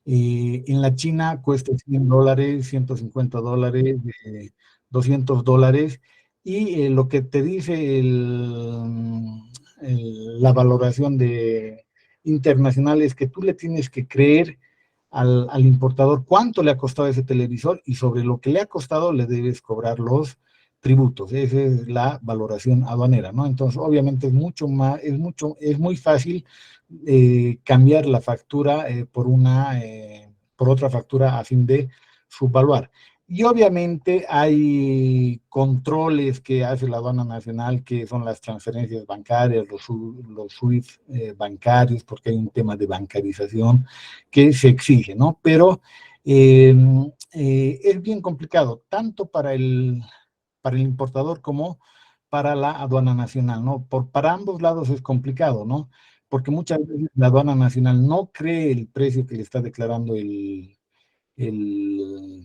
en la China cuesta $100, $150, $200, y lo que te dice la valoración internacional es que tú le tienes que creer al importador cuánto le ha costado ese televisor y sobre lo que le ha costado le debes cobrar los tributos. Esa es la valoración aduanera, ¿no? Entonces, obviamente es muy fácil cambiar la factura por otra factura a fin de subvaluar. Y obviamente hay controles que hace la aduana nacional, que son las transferencias bancarias, los SWIFT bancarios, porque hay un tema de bancarización que se exige, ¿no? Pero es bien complicado, tanto para el importador como para la aduana nacional, ¿no? Para ambos lados es complicado, ¿no? Porque muchas veces la aduana nacional no cree el precio que le está declarando el, el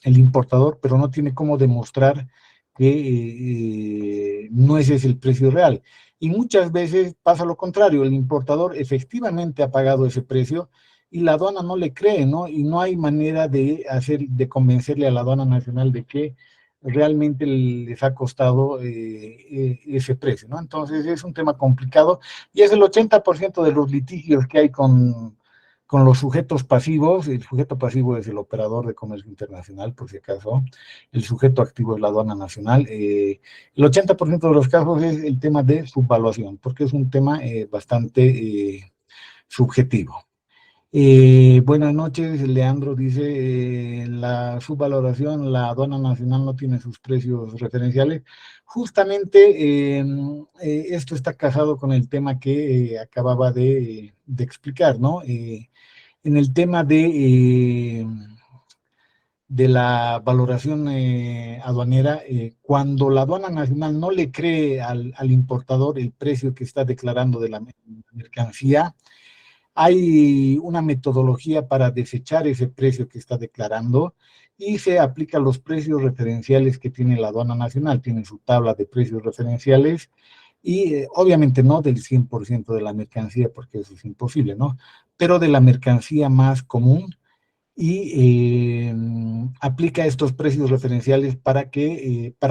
importador, pero no tiene cómo demostrar que no ese es el precio real. Y muchas veces pasa lo contrario, el importador efectivamente ha pagado ese precio y la aduana no le cree, ¿no? Y no hay manera de convencerle a la aduana nacional de que realmente les ha costado ese precio, ¿no? Entonces es un tema complicado y es el 80% de los litigios que hay con los sujetos pasivos. El sujeto pasivo es el operador de comercio internacional, por si acaso. El sujeto activo es la aduana nacional. El 80% de los casos es el tema de subvaluación, porque es un tema bastante subjetivo. Buenas noches, Leandro dice, la subvaloración, la aduana nacional no tiene sus precios referenciales. Justamente esto está casado con el tema que acababa de explicar, ¿no? En el tema de la valoración aduanera, cuando la aduana nacional no le cree al importador el precio que está declarando de la mercancía, hay una metodología para desechar ese precio que está declarando y se aplica los precios referenciales que tiene la aduana nacional. Tiene su tabla de precios referenciales y obviamente no del 100% de la mercancía, porque eso es imposible, ¿no? Pero de la mercancía más común y aplica estos precios referenciales para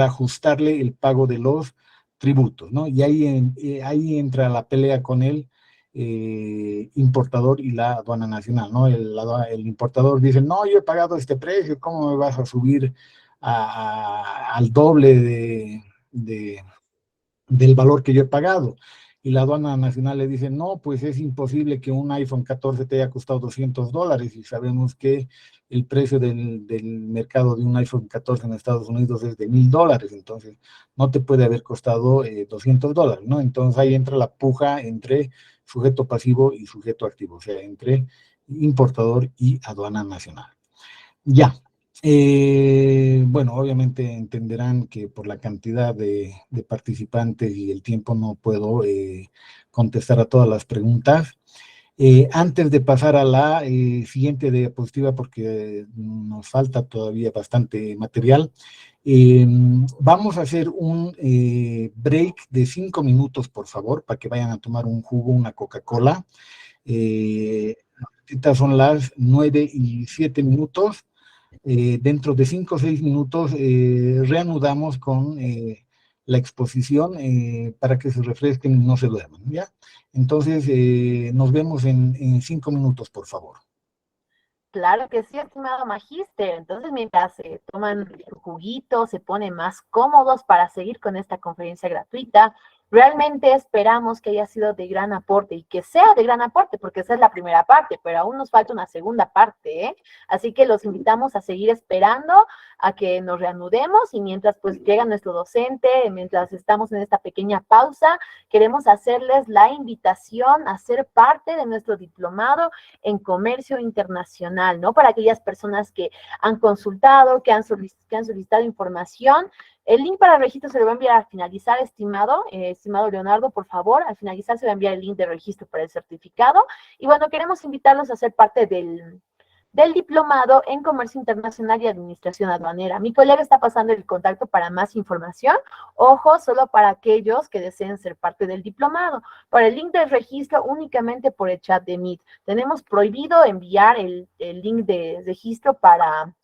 ajustarle el pago de los tributos, ¿no? Y ahí entra la pelea con el importador y la aduana nacional, ¿no? El importador dice, no, yo he pagado este precio, ¿cómo me vas a subir al doble del valor que yo he pagado? Y la aduana nacional le dice, no, pues es imposible que un iPhone 14 te haya costado $200 y sabemos que el precio del mercado de un iPhone 14 en Estados Unidos es de $1,000, entonces no te puede haber costado $200, ¿no? Entonces ahí entra la puja entre sujeto pasivo y sujeto activo, o sea, entre importador y aduana nacional. Ya. Bueno, obviamente entenderán que por la cantidad de participantes y el tiempo no puedo contestar a todas las preguntas. Antes de pasar a la siguiente diapositiva, porque nos falta todavía bastante material, vamos a hacer un break de 5 minutos, por favor, para que vayan a tomar un jugo, una Coca-Cola. Estas son las 9:07. Dentro de 5 o 6 minutos reanudamos con la exposición para que se refresquen y no se duerman, ¿ya? Entonces, nos vemos en 5 minutos, por favor. Claro que sí, estimado magíster. Entonces, mientras se toman su juguito, se ponen más cómodos para seguir con esta conferencia gratuita, realmente esperamos que haya sido de gran aporte y que sea de gran aporte, porque esa es la primera parte, pero aún nos falta una segunda parte, ¿eh? Así que los invitamos a seguir esperando a que nos reanudemos y mientras pues llega nuestro docente, mientras estamos en esta pequeña pausa, queremos hacerles la invitación a ser parte de nuestro diplomado en comercio internacional, ¿no? Para aquellas personas que han consultado, que han solicitado información. El link para el registro se lo va a enviar al finalizar, estimado Leonardo, por favor. Al finalizar se va a enviar el link de registro para el certificado. Y bueno, queremos invitarlos a ser parte del diplomado en Comercio Internacional y Administración Aduanera. Mi colega está pasando el contacto para más información. Ojo, solo para aquellos que deseen ser parte del diplomado. Para el link de registro, únicamente por el chat de Meet. Tenemos prohibido enviar el link de registro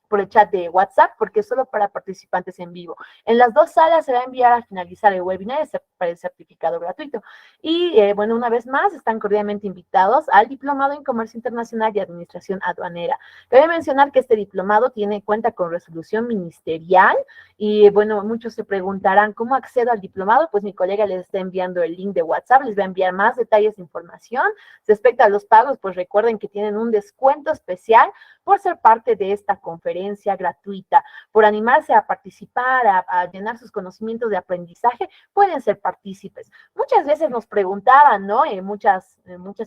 por el chat de WhatsApp, porque es solo para participantes en vivo. En las dos salas se va a enviar al finalizar el webinar para el certificado gratuito. Y bueno, una vez más, están cordialmente invitados al Diplomado en Comercio Internacional y Administración Aduanera. Cabe mencionar que este diplomado cuenta con resolución ministerial y bueno, muchos se preguntarán, ¿cómo accedo al diplomado? Pues mi colega les está enviando el link de WhatsApp, les va a enviar más detalles de información. Respecto a los pagos, pues recuerden que tienen un descuento especial por ser parte de esta conferencia conferencia gratuita, por animarse a participar, a llenar sus conocimientos de aprendizaje, pueden ser partícipes. Muchas veces nos preguntaban, ¿no? Muchas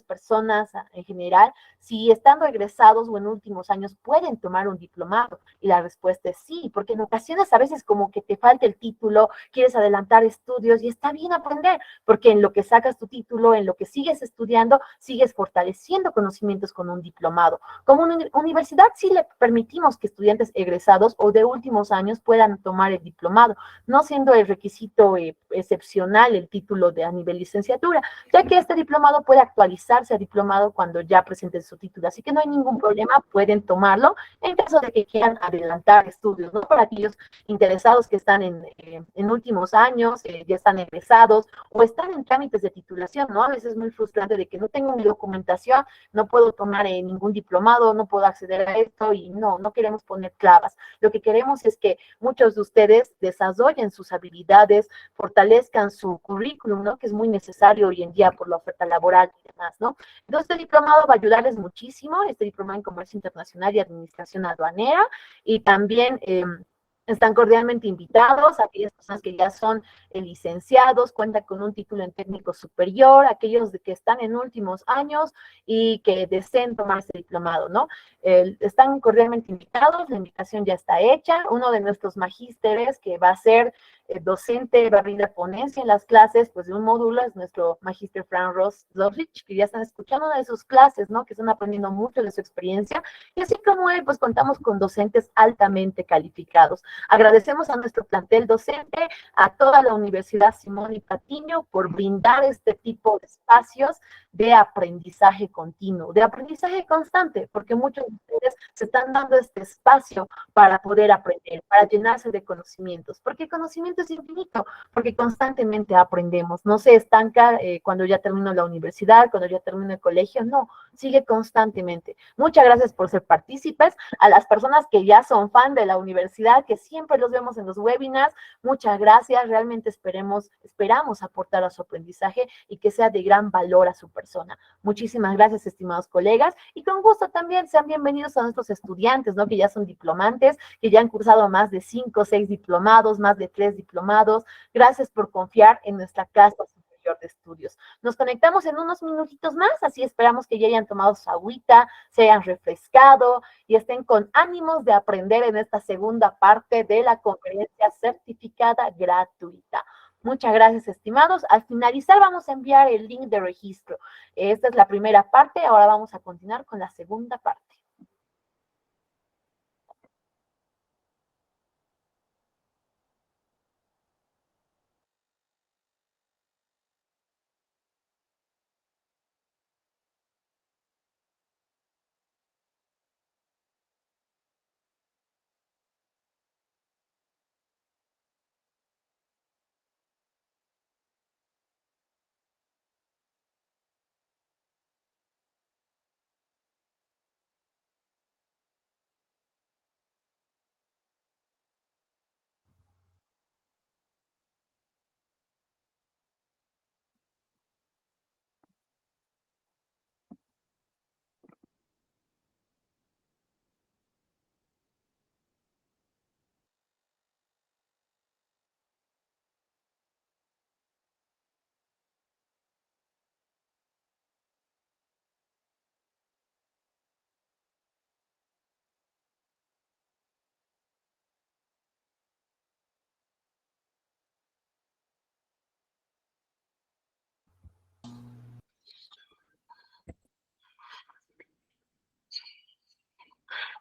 personas en general, si estando egresados o en últimos años pueden tomar un diplomado. Y la respuesta es sí, porque en ocasiones a veces como que te falta el título, quieres adelantar estudios y está bien aprender, porque en lo que sacas tu título, en lo que sigues estudiando, sigues fortaleciendo conocimientos con un diplomado. Como universidad sí le permitimos que estudiantes egresados o de últimos años puedan tomar el diplomado, no siendo el requisito excepcional el título a nivel licenciatura, ya que este diplomado puede actualizarse a diplomado cuando ya presenten su título, así que no hay ningún problema, pueden tomarlo en caso de que quieran adelantar estudios, ¿no? Para aquellos interesados que están en últimos años, ya están egresados o están en trámites de titulación, ¿no? A veces es muy frustrante de que no tengo mi documentación, no puedo tomar ningún diplomado, no puedo acceder a esto y no queremos poner clavas. Lo que queremos es que muchos de ustedes desarrollen sus habilidades, fortalezcan su currículum, ¿no? Que es muy necesario hoy en día por la oferta laboral y demás, ¿no? Entonces, este diplomado va a ayudarles muchísimo, este diplomado en Comercio Internacional y Administración Aduanera, y también están cordialmente invitados a aquellas personas que ya son licenciados, cuentan con un título en técnico superior, aquellos que están en últimos años y que deseen tomar este diplomado, ¿no? Están cordialmente invitados, la invitación ya está hecha. Uno de nuestros magísteres que va a ser docente, va a brindar ponencia en las clases, pues de un módulo, es nuestro magíster Fran Rosrich, que ya están escuchando una de sus clases, ¿no? Que están aprendiendo mucho de su experiencia, y así como él, pues contamos con docentes altamente calificados. Agradecemos a nuestro plantel docente, a toda la Universidad Simón y Patiño por brindar este tipo de espacios de aprendizaje continuo, de aprendizaje constante, porque muchos de ustedes se están dando este espacio para poder aprender, para llenarse de conocimientos, porque el conocimiento es infinito, porque constantemente aprendemos, no se estanca cuando ya termino la universidad, cuando ya termino el colegio, no, sigue constantemente. Muchas gracias por ser partícipes, a las personas que ya son fan de la universidad, que siempre los vemos en los webinars, muchas gracias, realmente esperamos aportar a su aprendizaje y que sea de gran valor a su persona. Muchísimas gracias, estimados colegas, y con gusto también sean bienvenidos a nuestros estudiantes, ¿no? Que ya son diplomantes, que ya han cursado más de 5 o 6 diplomados, más de 3 diplomados. Gracias por confiar en nuestra casa superior de estudios. Nos conectamos en unos minutitos más, así esperamos que ya hayan tomado su agüita, se hayan refrescado y estén con ánimos de aprender en esta segunda parte de la conferencia certificada gratuita. Muchas gracias, estimados. Al finalizar vamos a enviar el link de registro. Esta es la primera parte, ahora vamos a continuar con la segunda parte.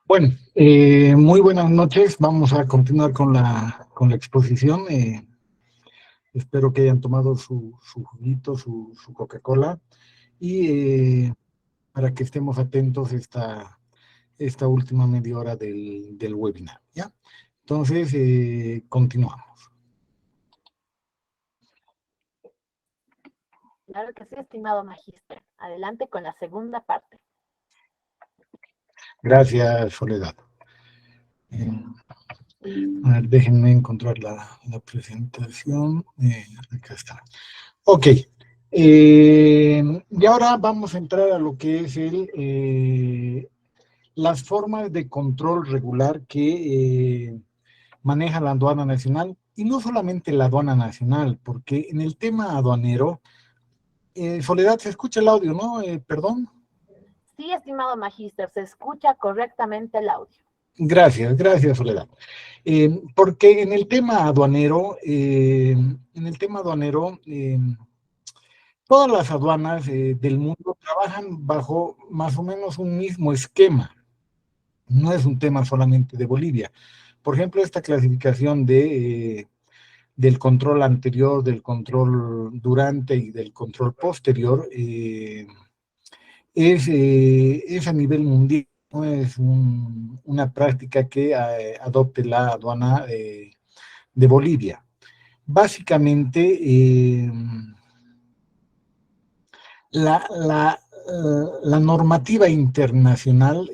Bueno, muy buenas noches. Vamos a continuar con la exposición. Espero que hayan tomado su juguito, su Coca-Cola, y para que estemos atentos esta última media hora del webinar, ¿ya? Entonces, continuamos. Claro que sí, estimado magíster. Adelante con la segunda parte. Gracias, Soledad. A ver, déjenme encontrar la presentación. Acá está. Ok. Y ahora vamos a entrar a lo que es las formas de control regular que maneja la aduana nacional, y no solamente la aduana nacional, porque en el tema aduanero, Soledad, se escucha el audio, ¿no? Perdón. Sí, estimado magíster, se escucha correctamente el audio. Gracias, gracias, Soledad. Porque en el tema aduanero, todas las aduanas del mundo trabajan bajo más o menos un mismo esquema. No es un tema solamente de Bolivia. Por ejemplo, esta clasificación del control anterior, del control durante y del control posterior es a nivel mundial, no es una práctica que adopte la aduana de Bolivia. Básicamente, la, la, la normativa internacional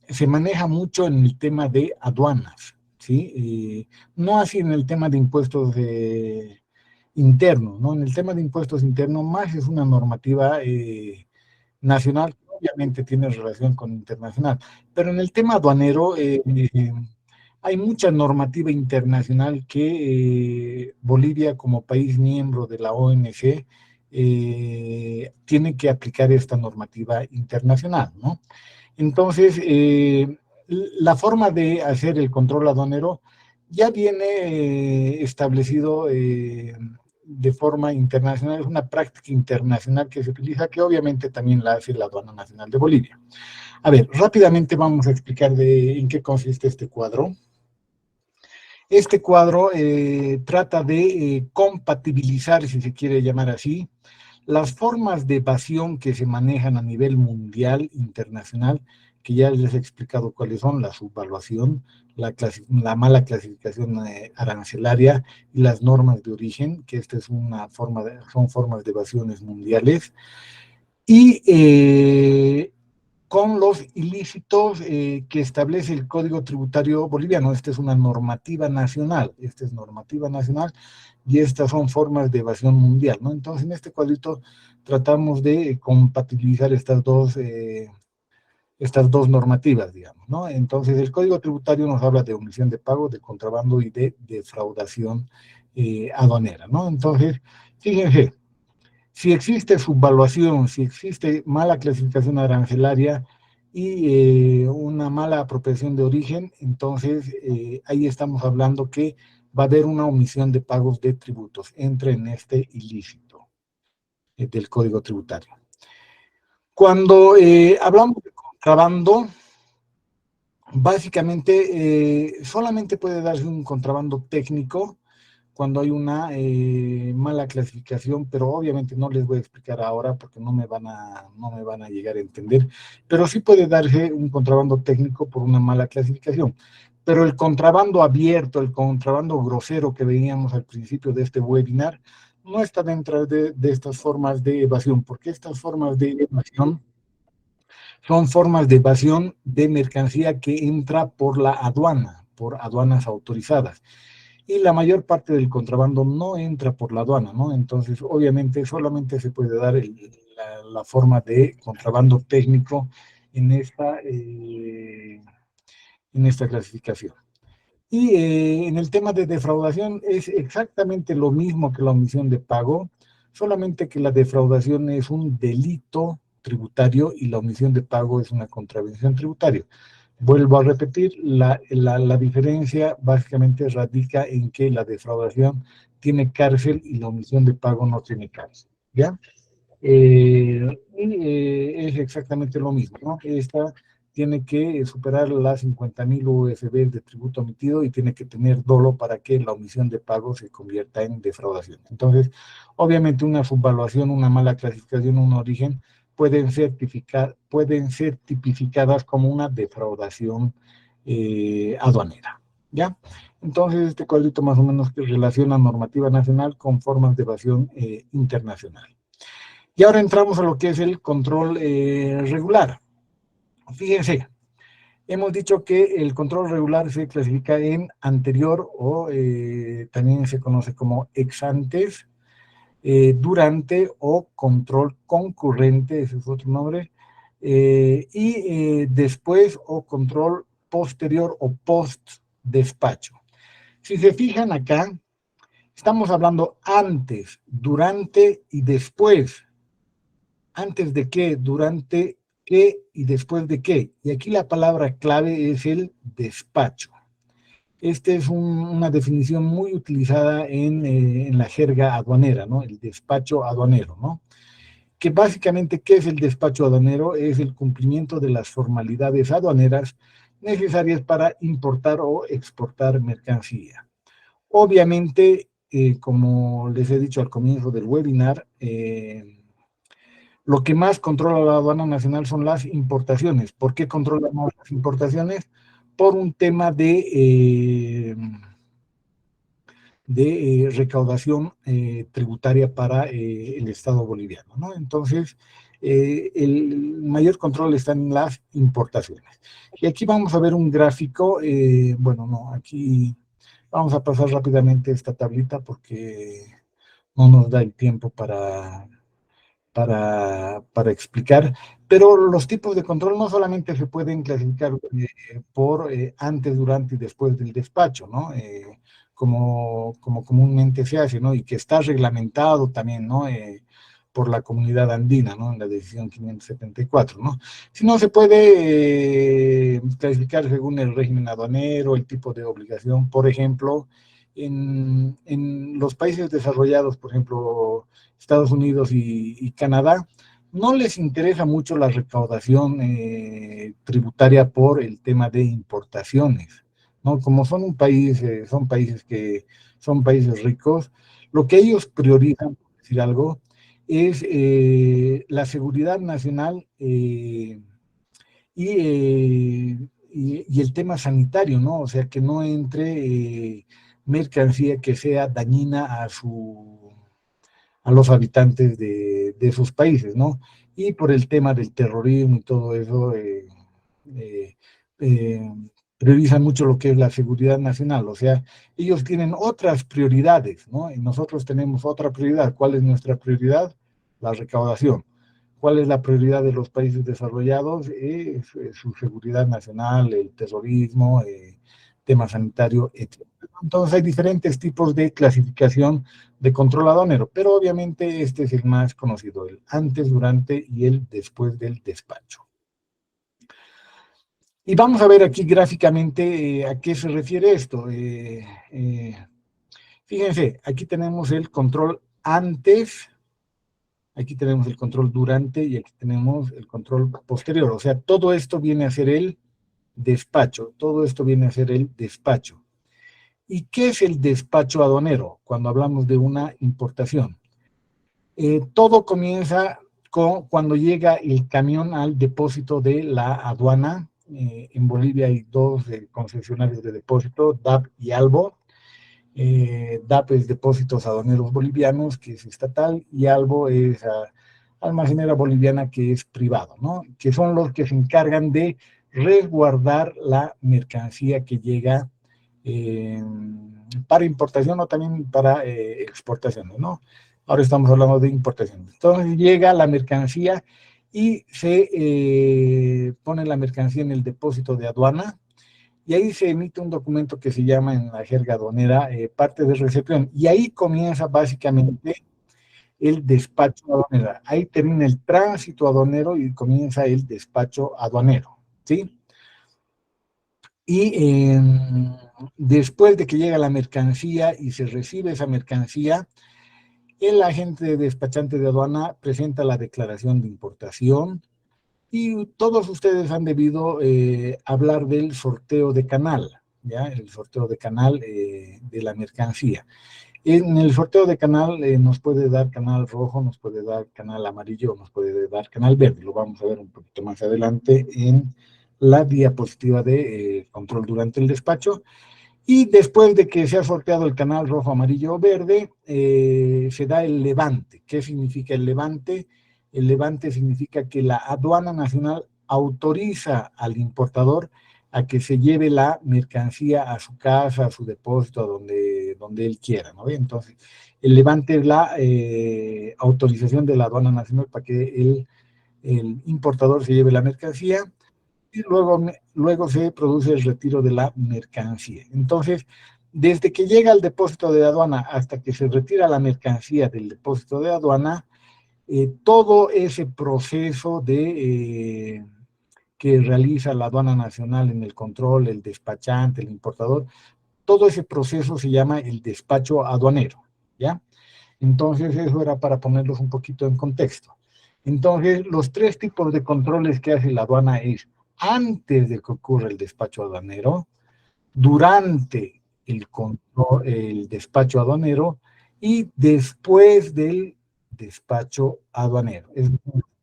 se maneja mucho en el tema de aduanas, ¿sí? No así en el tema de impuestos internos, ¿no? En el tema de impuestos internos más es una normativa nacional, que obviamente tiene relación con internacional, pero en el tema aduanero hay mucha normativa internacional que Bolivia como país miembro de la OMC tiene que aplicar esta normativa internacional, ¿no? Entonces, la forma de hacer el control aduanero ya viene establecido de forma internacional, es una práctica internacional que se utiliza, que obviamente también la hace la Aduana Nacional de Bolivia. A ver, rápidamente vamos a explicar en qué consiste este cuadro. Este cuadro trata de compatibilizar, si se quiere llamar así, las formas de evasión que se manejan a nivel mundial, internacional, que ya les he explicado cuáles son: la subvaluación, la mala clasificación arancelaria y las normas de origen, que esta es son formas de evasiones mundiales, y con los ilícitos que establece el Código Tributario Boliviano. Esta es una normativa nacional, y estas son formas de evasión mundial, ¿no? Entonces, en este cuadrito tratamos de compatibilizar estas dos normativas, digamos, ¿no? Entonces, el Código Tributario nos habla de omisión de pago, de contrabando y de defraudación aduanera, ¿no? Entonces, fíjense, si existe subvaluación, si existe mala clasificación arancelaria y una mala apropiación de origen, entonces ahí estamos hablando que va a haber una omisión de pagos de tributos, entra en este ilícito del Código Tributario. Cuando hablamos de contrabando, básicamente solamente puede darse un contrabando técnico cuando hay una mala clasificación, pero obviamente no les voy a explicar ahora porque no me van a llegar a entender, pero sí puede darse un contrabando técnico por una mala clasificación. Pero el contrabando abierto, el contrabando grosero que veíamos al principio de este webinar, no está dentro de estas formas de evasión, porque estas formas de evasión son formas de evasión de mercancía que entra por la aduana, por aduanas autorizadas. Y la mayor parte del contrabando no entra por la aduana, ¿no? Entonces, obviamente, solamente se puede dar la forma de contrabando técnico en esta clasificación. Y en el tema de defraudación es exactamente lo mismo que la omisión de pago, solamente que la defraudación es un delito tributario y la omisión de pago es una contravención tributaria. Vuelvo a repetir, la diferencia básicamente radica en que la defraudación tiene cárcel y la omisión de pago no tiene cárcel, ¿ya? Es exactamente lo mismo, ¿no? Esta tiene que superar las 50.000 USB de tributo omitido y tiene que tener dolo para que la omisión de pago se convierta en defraudación. Entonces, obviamente una subvaluación, una mala clasificación, un origen, pueden ser tipificadas como una defraudación aduanera, ¿ya? Entonces, este cuadrito más o menos que relaciona normativa nacional con formas de evasión internacional. Y ahora entramos a lo que es el control regular. Fíjense, hemos dicho que el control regular se clasifica en anterior o también se conoce como ex antes, durante o control concurrente, ese es otro nombre, y después o control posterior o post-despacho. Si se fijan acá, estamos hablando antes, durante y después. ¿Antes de qué? ¿Durante qué? ¿Y después de qué? Y aquí la palabra clave es el despacho. Esta es una definición muy utilizada en la jerga aduanera, ¿no? El despacho aduanero, ¿no? Que básicamente, ¿qué es el despacho aduanero? Es el cumplimiento de las formalidades aduaneras necesarias para importar o exportar mercancía. Obviamente, como les he dicho al comienzo del webinar, lo que más controla la aduana nacional son las importaciones. ¿Por qué controla más las importaciones? Por un tema de recaudación tributaria para el Estado boliviano, ¿no? Entonces, el mayor control está en las importaciones. Y aquí vamos a ver un gráfico, bueno, no, aquí vamos a pasar rápidamente esta tablita porque no nos da el tiempo para explicar, pero los tipos de control no solamente se pueden clasificar por antes, durante y después del despacho, ¿no? Como comúnmente se hace, ¿no? Y que está reglamentado también, ¿no? Por la Comunidad Andina, ¿no? En la decisión 574, ¿no? Si no, se puede clasificar según el régimen aduanero, el tipo de obligación. Por ejemplo, en los países desarrollados, por ejemplo, Estados Unidos y Canadá, no les interesa mucho la recaudación tributaria por el tema de importaciones, ¿no? Como son un país, son países ricos, lo que ellos priorizan, por decir algo, es la seguridad nacional y el tema sanitario, ¿no? O sea, que no entre mercancía que sea dañina a los habitantes de esos países, ¿no? Y por el tema del terrorismo y todo eso, eh, priorizan mucho lo que es la seguridad nacional, o sea, ellos tienen otras prioridades, ¿no? Y nosotros tenemos otra prioridad. ¿Cuál es nuestra prioridad? La recaudación. ¿Cuál es la prioridad de los países desarrollados? Su seguridad nacional, el terrorismo, tema sanitario, etc. Entonces hay diferentes tipos de clasificación de control aduanero, pero obviamente este es el más conocido, el antes, durante y el después del despacho. Y vamos a ver aquí gráficamente a qué se refiere esto. Fíjense, aquí tenemos el control antes, aquí tenemos el control durante y aquí tenemos el control posterior. O sea, todo esto viene a ser el despacho, todo esto viene a ser el despacho. ¿Y qué es el despacho aduanero cuando hablamos de una importación? Todo comienza cuando llega el camión al depósito de la aduana. En Bolivia hay dos concesionarios de depósito, DAP y Albo. DAP es Depósitos Aduaneros Bolivianos, que es estatal, y Albo es almacenera boliviana, que es privado, ¿no? Que son los que se encargan de resguardar la mercancía que llega para importación o también para exportación, ¿no? Ahora estamos hablando de importación. Entonces llega la mercancía y se pone la mercancía en el depósito de aduana y ahí se emite un documento que se llama en la jerga aduanera parte de recepción. Y ahí comienza básicamente el despacho aduanero. Ahí termina el tránsito aduanero y comienza el despacho aduanero, ¿sí? Y después de que llega la mercancía y se recibe esa mercancía, el agente despachante de aduana presenta la declaración de importación y todos ustedes han debido hablar del sorteo de canal, ¿ya? El sorteo de canal de la mercancía. En el sorteo de canal nos puede dar canal rojo, nos puede dar canal amarillo, nos puede dar canal verde. Lo vamos a ver un poquito más adelante en la diapositiva de control durante el despacho. Y después de que se ha sorteado el canal rojo, amarillo o verde, se da el levante. ¿Qué significa el levante? El levante significa que la aduana nacional autoriza al importador a que se lleve la mercancía a su casa, a su depósito, a donde él quiera, ¿no? Entonces, el levante es la autorización de la aduana nacional para que él el importador se lleve la mercancía y luego se produce el retiro de la mercancía. Entonces, desde que llega al depósito de aduana hasta que se retira la mercancía del depósito de aduana, todo ese proceso que realiza la aduana nacional en el control, el despachante, el importador, todo ese proceso se llama el despacho aduanero, ¿ya? Entonces, eso era para ponerlos un poquito en contexto. Entonces, los 3 tipos de controles que hace la aduana es antes de que ocurra el despacho aduanero, durante el despacho aduanero y después del despacho aduanero. Es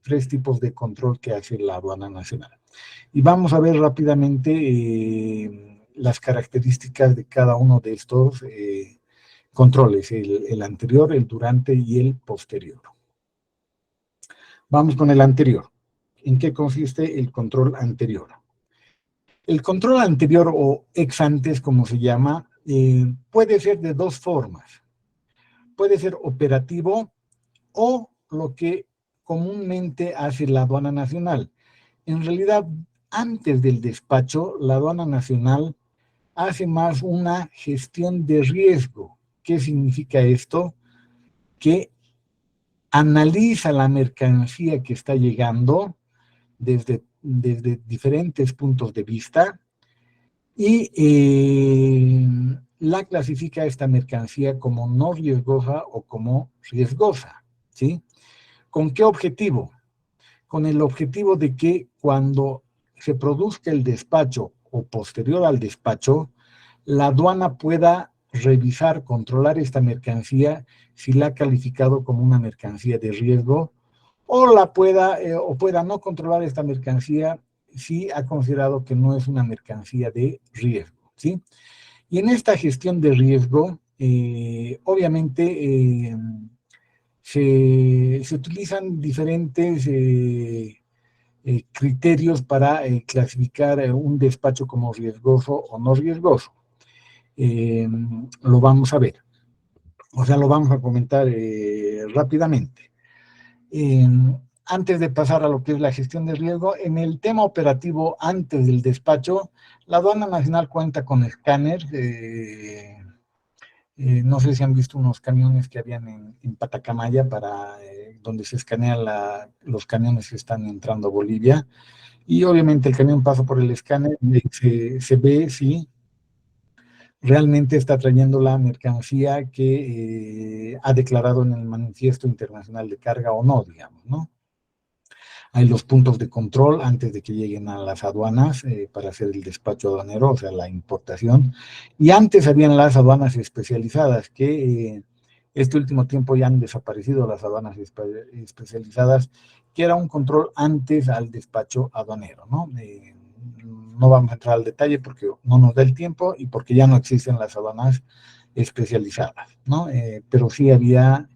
3 tipos de control que hace la aduana nacional. Y vamos a ver rápidamente las características de cada uno de estos controles, el anterior, el durante y el posterior. Vamos con el anterior. ¿En qué consiste el control anterior? El control anterior o ex antes, como se llama, puede ser de 2 formas. Puede ser operativo o lo que comúnmente hace la aduana nacional. En realidad, antes del despacho, la aduana nacional hace más una gestión de riesgo. ¿Qué significa esto? Que analiza la mercancía que está llegando desde diferentes puntos de vista y la clasifica esta mercancía como no riesgosa o como riesgosa, ¿sí? ¿Con qué objetivo? Con el objetivo de que cuando se produzca el despacho o posterior al despacho, la aduana pueda revisar, controlar esta mercancía si la ha calificado como una mercancía de riesgo o pueda no controlar esta mercancía si ha considerado que no es una mercancía de riesgo, ¿sí? Y en esta gestión de riesgo, obviamente, se utilizan diferentes criterios para clasificar un despacho como riesgoso o no riesgoso. Lo vamos a ver, o sea, lo vamos a comentar rápidamente. Antes de pasar a lo que es la gestión de riesgo, en el tema operativo antes del despacho, la aduana nacional cuenta con escáner. No sé si han visto unos camiones que habían en Patacamaya donde se escanean los camiones que están entrando a Bolivia. Y obviamente el camión pasa por el escáner y se ve si realmente está trayendo la mercancía que ha declarado en el manifiesto internacional de carga o no, digamos, ¿no? Hay los puntos de control antes de que lleguen a las aduanas para hacer el despacho aduanero, o sea, la importación. Y antes habían las aduanas especializadas, que este último tiempo ya han desaparecido las aduanas especializadas, que era un control antes al despacho aduanero, ¿no? No vamos a entrar al detalle porque no nos da el tiempo y porque ya no existen las aduanas especializadas, ¿no? Pero sí había...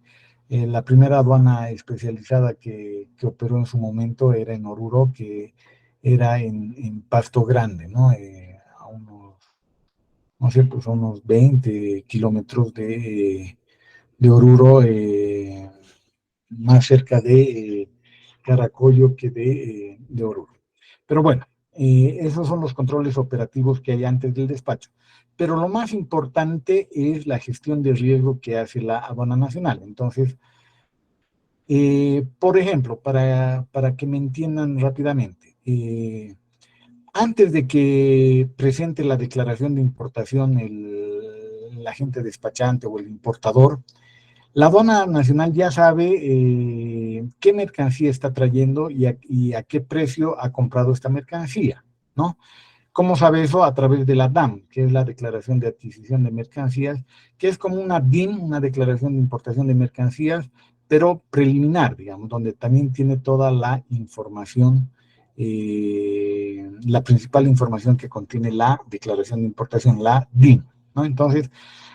la primera aduana especializada que operó en su momento era en Oruro, que era en Pasto Grande, ¿no? A unos, no sé, pues a unos 20 kilómetros de Oruro, más cerca de Caracollo que de Oruro. Pero bueno, esos son los controles operativos que hay antes del despacho. Pero lo más importante es la gestión de riesgo que hace la aduana nacional. Entonces, por ejemplo, para que me entiendan rápidamente, antes de que presente la declaración de importación el agente despachante o el importador, la aduana nacional ya sabe qué mercancía está trayendo y a qué precio ha comprado esta mercancía, ¿no? ¿Cómo sabe eso? A través de la DAM, que es la Declaración de Adquisición de Mercancías, que es como una DIM, una Declaración de Importación de Mercancías, pero preliminar, digamos, donde también tiene toda la información, la principal información que contiene la Declaración de Importación, la DIM, ¿no? Entonces,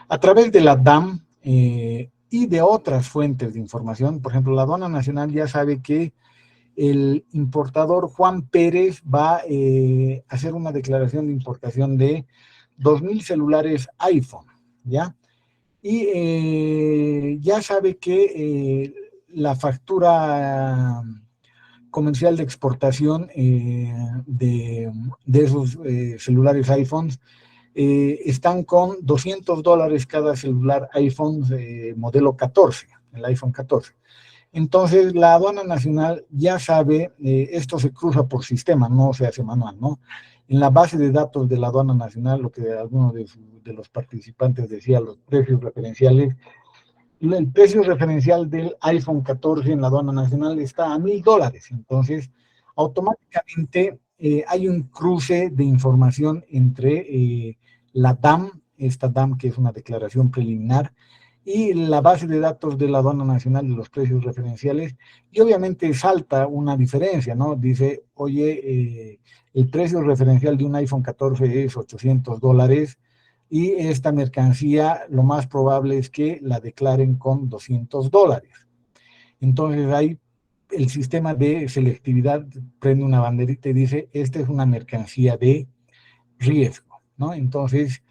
a través de la DAM y de otras fuentes de información, por ejemplo, la Aduana Nacional ya sabe que el importador Juan Pérez va a hacer una declaración de importación de 2,000 celulares iPhone, ¿ya? Y ya sabe que la factura comercial de exportación de esos celulares iPhones están con $200 cada celular iPhone modelo 14, el iPhone 14. Entonces, la aduana nacional ya sabe, esto se cruza por sistema, no se hace manual, ¿no? En la base de datos de la aduana nacional, lo que alguno de los participantes decía, los precios referenciales, el precio referencial del iPhone 14 en la aduana nacional está a $1,000. Entonces, automáticamente hay un cruce de información entre la DAM, esta DAM que es una declaración preliminar, y la base de datos de la aduana nacional de los precios referenciales, y obviamente salta una diferencia, ¿no? Dice, oye, el precio referencial de un iPhone 14 es $800, y esta mercancía lo más probable es que la declaren con $200. Entonces ahí el sistema de selectividad prende una banderita y dice, esta es una mercancía de riesgo, ¿no? Entonces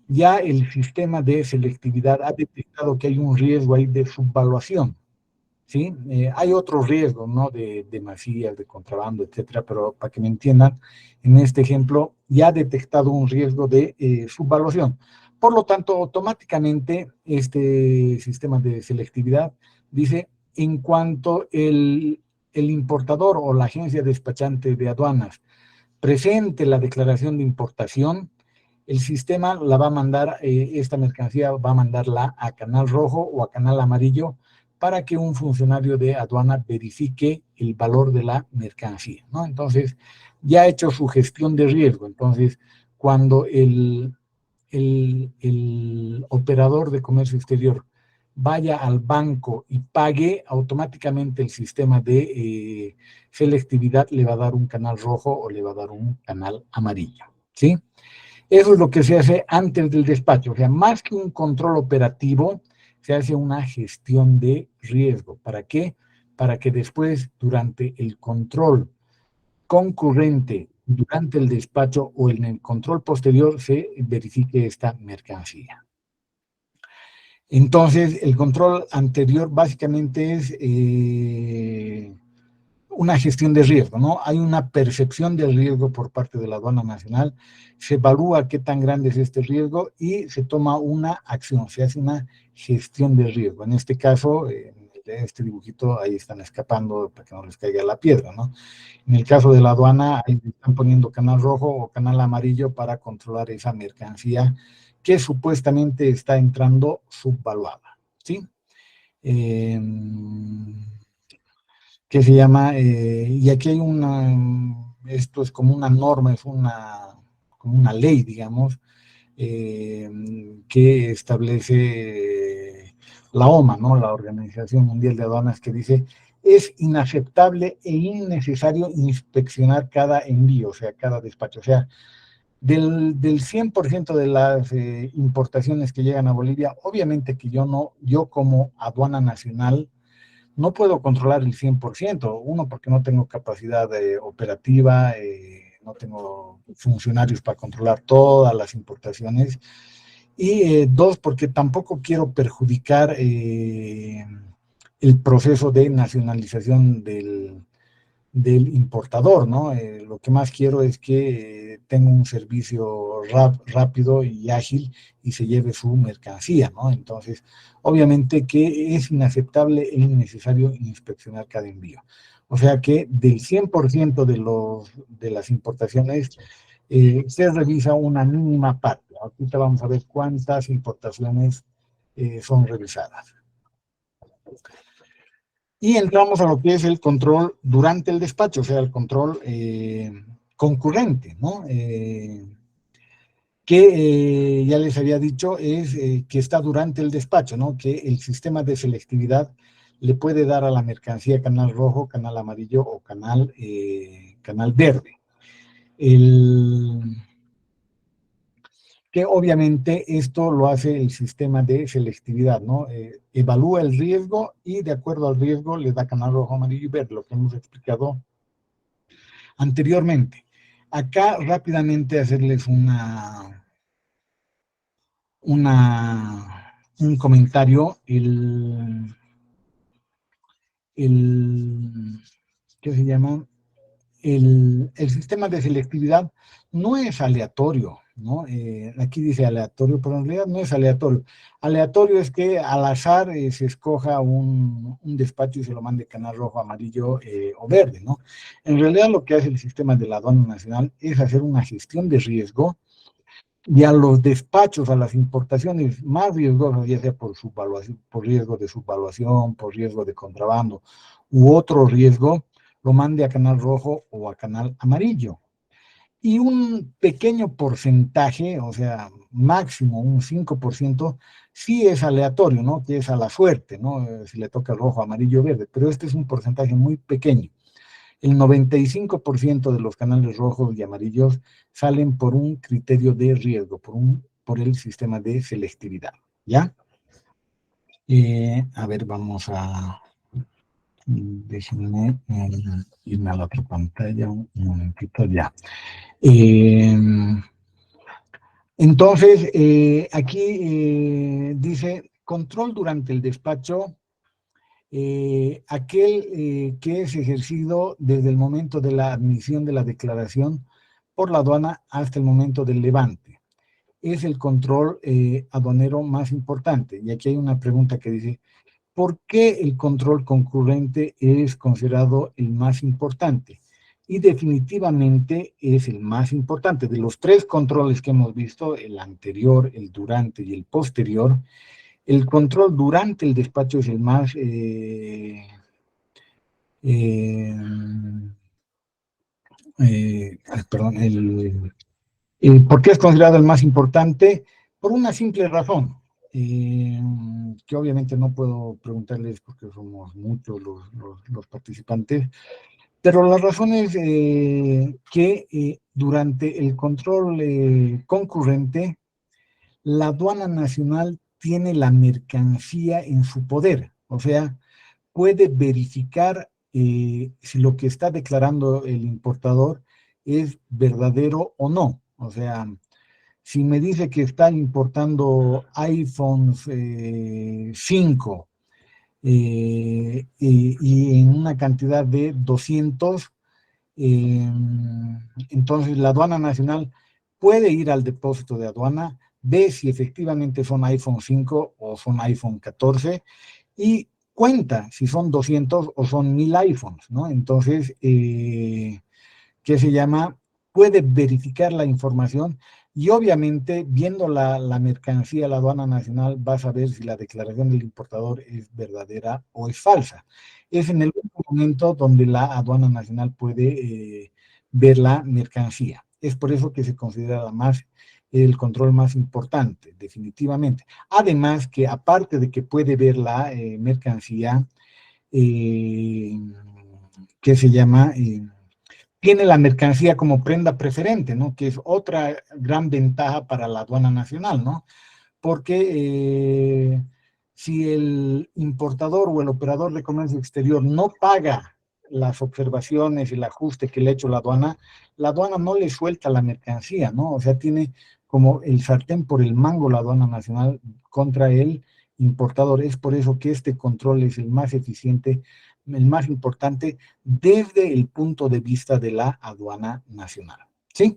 ya el sistema de selectividad ha detectado que hay un riesgo ahí de subvaluación, ¿sí? Hay otros riesgos, ¿no? De masías, de contrabando, etcétera, pero para que me entiendan, en este ejemplo ya ha detectado un riesgo de subvaluación. Por lo tanto, automáticamente este sistema de selectividad dice, en cuanto el importador o la agencia despachante de aduanas presente la declaración de importación, el sistema la va a mandar, esta mercancía va a mandarla a canal rojo o a canal amarillo para que un funcionario de aduana verifique el valor de la mercancía, ¿no? Entonces, ya ha hecho su gestión de riesgo. Entonces, cuando el operador de comercio exterior vaya al banco y pague, automáticamente el sistema de selectividad le va a dar un canal rojo o le va a dar un canal amarillo, ¿sí? Eso es lo que se hace antes del despacho. O sea, más que un control operativo, se hace una gestión de riesgo. ¿Para qué? Para que después, durante el control concurrente, durante el despacho o en el control posterior, se verifique esta mercancía. Entonces, el control anterior básicamente es una gestión de riesgo, ¿no? Hay una percepción del riesgo por parte de la aduana nacional, se evalúa qué tan grande es este riesgo y se toma una acción, se hace una gestión de riesgo. En este caso, en este dibujito, ahí están escapando para que no les caiga la piedra, ¿no? En el caso de la aduana, ahí están poniendo canal rojo o canal amarillo para controlar esa mercancía que supuestamente está entrando subvaluada, ¿sí? Que se llama, y aquí hay esto es como una norma, es como una ley, digamos, que establece la OMA, ¿no? La Organización Mundial de Aduanas, que dice, es inaceptable e innecesario inspeccionar cada envío, o sea, cada despacho, o sea, del 100% de las importaciones que llegan a Bolivia, obviamente que yo como aduana nacional, no puedo controlar el 100%, uno, porque no tengo capacidad operativa, no tengo funcionarios para controlar todas las importaciones, y dos, porque tampoco quiero perjudicar el proceso de nacionalización del importador, ¿no? Lo que más quiero es que tenga un servicio rápido y ágil y se lleve su mercancía, ¿no? Entonces, obviamente que es inaceptable e innecesario inspeccionar cada envío. O sea que del 100% de las importaciones, se revisa una mínima parte. Ahorita vamos a ver cuántas importaciones son revisadas. Y entramos a lo que es el control durante el despacho, o sea, el control concurrente, ¿no? Que ya les había dicho es que está durante el despacho, ¿no? Que el sistema de selectividad le puede dar a la mercancía canal rojo, canal amarillo o canal verde. Que obviamente esto lo hace el sistema de selectividad, ¿no? Evalúa el riesgo y de acuerdo al riesgo le da canal rojo, amarillo y verde, lo que hemos explicado anteriormente. Acá rápidamente hacerles un comentario. ¿Qué ¿qué se llama? El sistema de selectividad no es aleatorio, ¿no? Aquí dice aleatorio, pero en realidad no es aleatorio. Aleatorio es que al azar se escoja un despacho y se lo mande canal rojo, amarillo o verde, ¿no? En realidad lo que hace el sistema de la aduana nacional es hacer una gestión de riesgo y a los despachos, a las importaciones más riesgosas, ya sea por subvaluación, por riesgo de subvaluación, por riesgo de contrabando u otro riesgo, lo mande a canal rojo o a canal amarillo. Y un pequeño porcentaje, o sea, máximo un 5%, sí es aleatorio, ¿no? Que es a la suerte, ¿no? Si le toca rojo, amarillo, verde, pero este es un porcentaje muy pequeño. El 95% de los canales rojos y amarillos salen por un criterio de riesgo, por el sistema de selectividad, ¿ya? A ver, vamos a... Déjenme irme a la otra pantalla un momentito ya. Entonces, aquí dice, control durante el despacho, aquel que es ejercido desde el momento de la admisión de la declaración por la aduana hasta el momento del levante. Es el control aduanero más importante. Y aquí hay una pregunta que dice, ¿por qué el control concurrente es considerado el más importante? Y definitivamente es el más importante. De los tres controles que hemos visto, el anterior, el durante y el posterior, el control durante el despacho es el más... perdón, ¿por qué es considerado el más importante? Por una simple razón, que obviamente no puedo preguntarles porque somos muchos los participantes, pero la razón es que durante el control concurrente, la aduana nacional tiene la mercancía en su poder, o sea, puede verificar si lo que está declarando el importador es verdadero o no. O sea, si me dice que está importando iPhones 5 y en una cantidad de 200, entonces la aduana nacional puede ir al depósito de aduana, ve si efectivamente son iPhone 5 o son iPhone 14 y cuenta si son 200 o son 1000 iPhones, ¿no? Entonces, ¿qué se llama? Puede verificar la información y obviamente viendo la mercancía, la aduana nacional va a saber si la declaración del importador es verdadera o es falsa. Es en el único momento donde la aduana nacional puede ver la mercancía. Es por eso que se considera el control más importante, definitivamente. Además que aparte de que puede ver la mercancía, ¿qué se llama? Tiene la mercancía como prenda preferente, ¿no? Que es otra gran ventaja para la aduana nacional, ¿no? Porque si el importador o el operador de comercio exterior no paga las observaciones y el ajuste que le ha hecho la aduana no le suelta la mercancía, ¿no? O sea, tiene como el sartén por el mango la aduana nacional contra el importador. Es por eso que este control es el más eficiente, el más importante desde el punto de vista de la aduana nacional, ¿sí?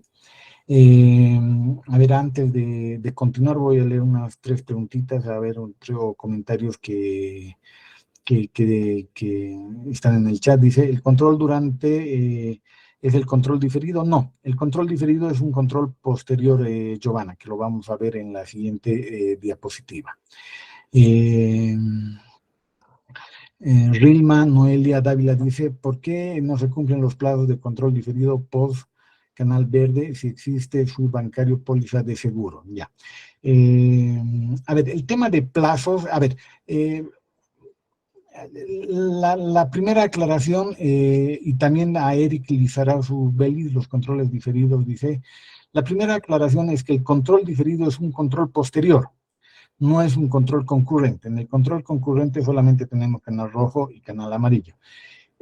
A ver, antes de continuar voy a leer unas 3 preguntitas, a ver, 3 comentarios que están en el chat. Dice, ¿el control durante es el control diferido? No, el control diferido es un control posterior, Giovanna, que lo vamos a ver en la siguiente diapositiva. Rilma Noelia Dávila dice, ¿por qué no se cumplen los plazos de control diferido post Canal Verde si existe subbancario póliza de seguro? Ya. A ver, el tema de plazos, a ver, la primera aclaración, y también a Eric Lizarazu Belis, los controles diferidos, dice, la primera aclaración es que el control diferido es un control posterior, no es un control concurrente. En el control concurrente solamente tenemos canal rojo y canal amarillo.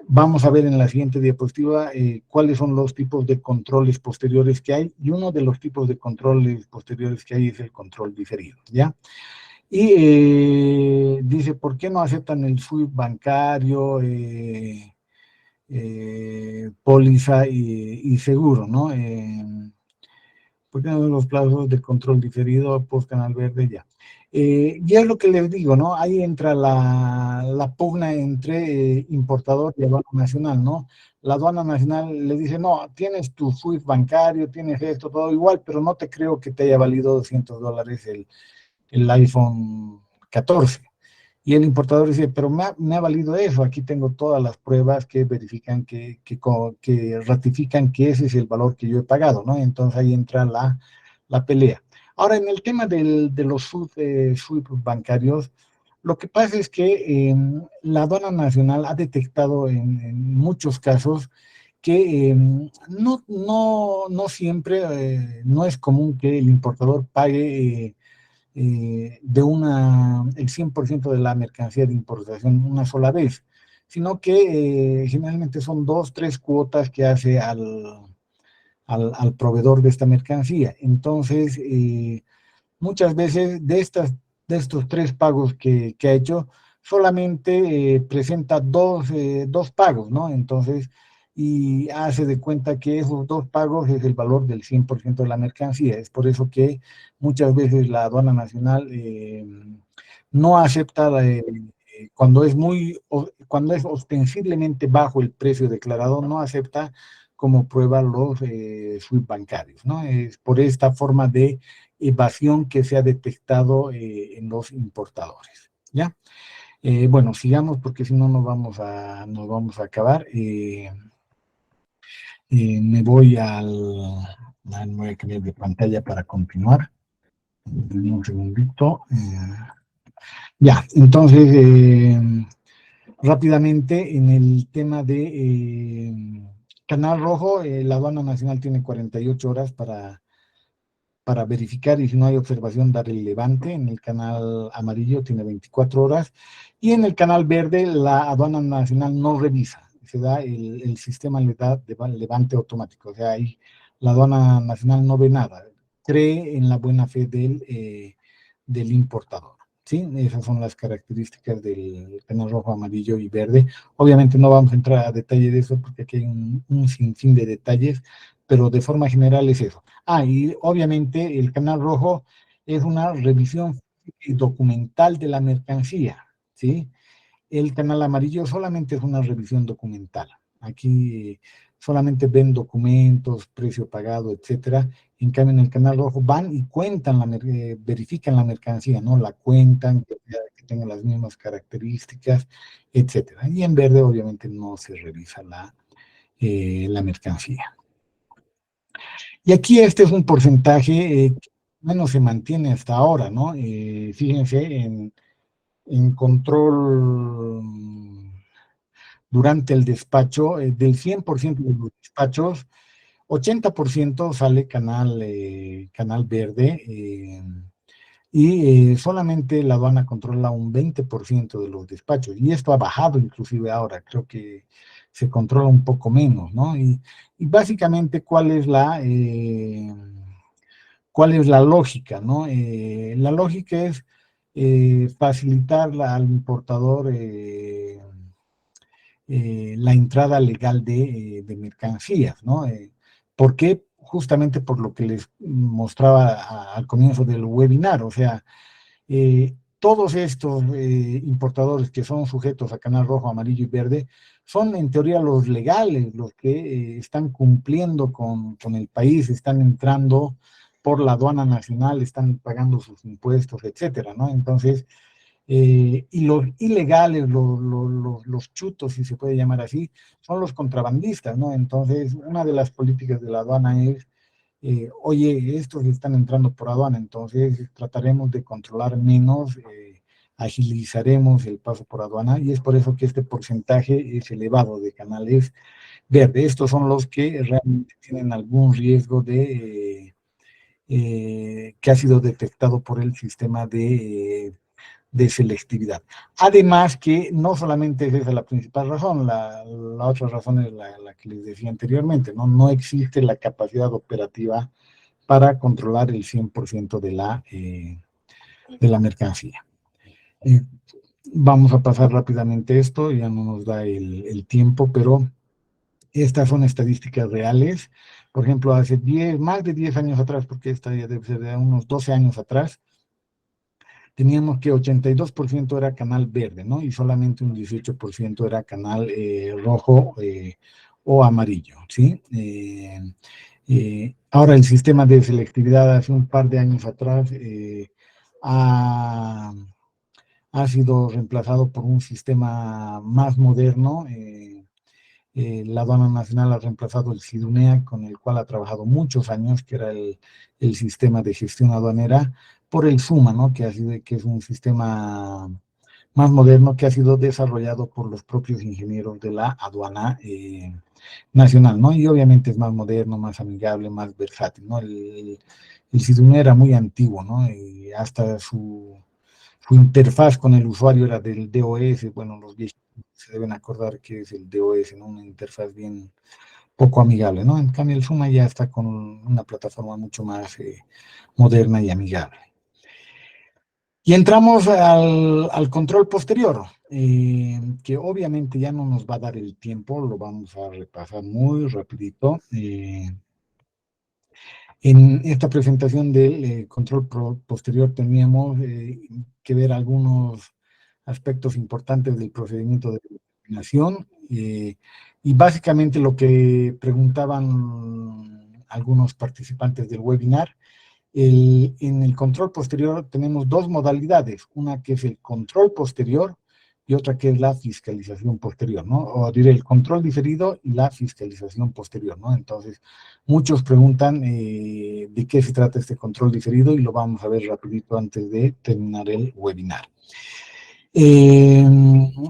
Vamos a ver en la siguiente diapositiva cuáles son los tipos de controles posteriores que hay, y uno de los tipos de controles posteriores que hay es el control diferido, ¿ya? Y dice, ¿por qué no aceptan el SWIFT bancario? póliza y seguro, ¿no? Porque los plazos de control diferido, post canal verde, ya. Y es lo que les digo, ¿no? Ahí entra la pugna entre importador y aduana nacional, ¿no? La aduana nacional le dice, no, tienes tu SWIFT bancario, tienes esto, todo igual, pero no te creo que te haya valido $200 el iPhone 14. Y el importador dice, pero me ha valido eso, aquí tengo todas las pruebas que verifican, que ratifican que ese es el valor que yo he pagado, ¿no? Entonces ahí entra la pelea. Ahora, en el tema de los SWIFT bancarios, lo que pasa es que la aduana nacional ha detectado en muchos casos que no siempre, no es común que el importador pague el 100% de la mercancía de importación una sola vez, sino que generalmente son 2, 3 cuotas que hace al proveedor de esta mercancía. Entonces, muchas veces de estos 3 pagos que ha hecho, solamente presenta dos pagos, ¿no? Entonces, y hace de cuenta que esos 2 pagos es el valor del 100% de la mercancía. Es por eso que muchas veces la aduana nacional no acepta cuando es ostensiblemente bajo el precio declarado, no acepta como prueba los SWIFT bancarios, ¿no? Es por esta forma de evasión que se ha detectado en los importadores, ¿ya? Bueno, sigamos porque si no nos vamos a acabar. Me voy me voy a cambiar de pantalla para continuar. Un segundito. Ya, entonces, rápidamente, en el tema de Canal Rojo, la aduana nacional tiene 48 horas para verificar y si no hay observación dar el levante. En el canal amarillo tiene 24 horas y en el canal verde la aduana nacional no revisa, se da el sistema le da levante automático, o sea, ahí la aduana nacional no ve nada, cree en la buena fe del importador. ¿Sí? Esas son las características del canal rojo, amarillo y verde. Obviamente no vamos a entrar a detalle de eso porque aquí hay un sinfín de detalles, pero de forma general es eso. Y obviamente el canal rojo es una revisión documental de la mercancía, ¿sí? El canal amarillo solamente es una revisión documental. Aquí solamente ven documentos, precio pagado, etcétera. En cambio, en el canal rojo van y cuentan, verifican la mercancía, ¿no? La cuentan, que tenga las mismas características, etcétera. Y en verde, obviamente, no se revisa la mercancía. Y aquí este es un porcentaje que menos se mantiene hasta ahora, ¿no? Fíjense en control durante el despacho, del 100% de los despachos, 80% sale canal verde y solamente la aduana controla un 20% de los despachos. Y esto ha bajado inclusive ahora, creo que se controla un poco menos, ¿no? Y básicamente, ¿cuál es la lógica, ¿no? La lógica es facilitar al importador la entrada legal de mercancías, ¿no? ¿Por qué? Justamente por lo que les mostraba al comienzo del webinar, o sea, todos estos importadores que son sujetos a canal rojo, amarillo y verde, son en teoría los legales, los que están cumpliendo con el país, están entrando por la aduana nacional, están pagando sus impuestos, etcétera, ¿no? Entonces, y los ilegales, los chutos, si se puede llamar así, son los contrabandistas, ¿no? Entonces, una de las políticas de la aduana es, oye, estos están entrando por aduana, entonces trataremos de controlar menos, agilizaremos el paso por aduana, y es por eso que este porcentaje es elevado de canales verdes. Estos son los que realmente tienen algún riesgo que ha sido detectado por el sistema de selectividad. Además que no solamente es esa la principal razón, la otra razón es la que les decía anteriormente, ¿no? No existe la capacidad operativa para controlar el 100% de la mercancía. Vamos a pasar rápidamente esto, ya no nos da el tiempo, pero Estas son estadísticas reales. Por ejemplo, hace más de 10 años atrás, porque esta ya debe ser de unos 12 años atrás, teníamos que 82% era canal verde, ¿no? Y solamente un 18% era canal rojo o amarillo, ¿sí? Ahora el sistema de selectividad hace un par de años atrás ha sido reemplazado por un sistema más moderno. La aduana nacional ha reemplazado el SIDUNEA, con el cual ha trabajado muchos años, que era el sistema de gestión aduanera, por el SUMA, ¿no? Que es un sistema más moderno que ha sido desarrollado por los propios ingenieros de la aduana nacional, ¿no? Y obviamente es más moderno, más amigable, más versátil, ¿no? El SIDUNEA era muy antiguo, ¿no? Y hasta su interfaz con el usuario era del DOS. Bueno, los viejitos se deben acordar que es el DOS, ¿no? Una interfaz bien poco amigable, ¿no? En cambio, el Suma ya está con una plataforma mucho más moderna y amigable. Y entramos al control posterior, que obviamente ya no nos va a dar el tiempo, lo vamos a repasar muy rapidito. En esta presentación del control posterior teníamos que ver algunos aspectos importantes del procedimiento de determinación y básicamente lo que preguntaban algunos participantes del webinar. En el control posterior tenemos dos modalidades, una que es el control posterior y otra que es la fiscalización posterior, ¿no? O diré el control diferido y la fiscalización posterior, ¿no? Entonces, muchos preguntan de qué se trata este control diferido y lo vamos a ver rapidito antes de terminar el webinar.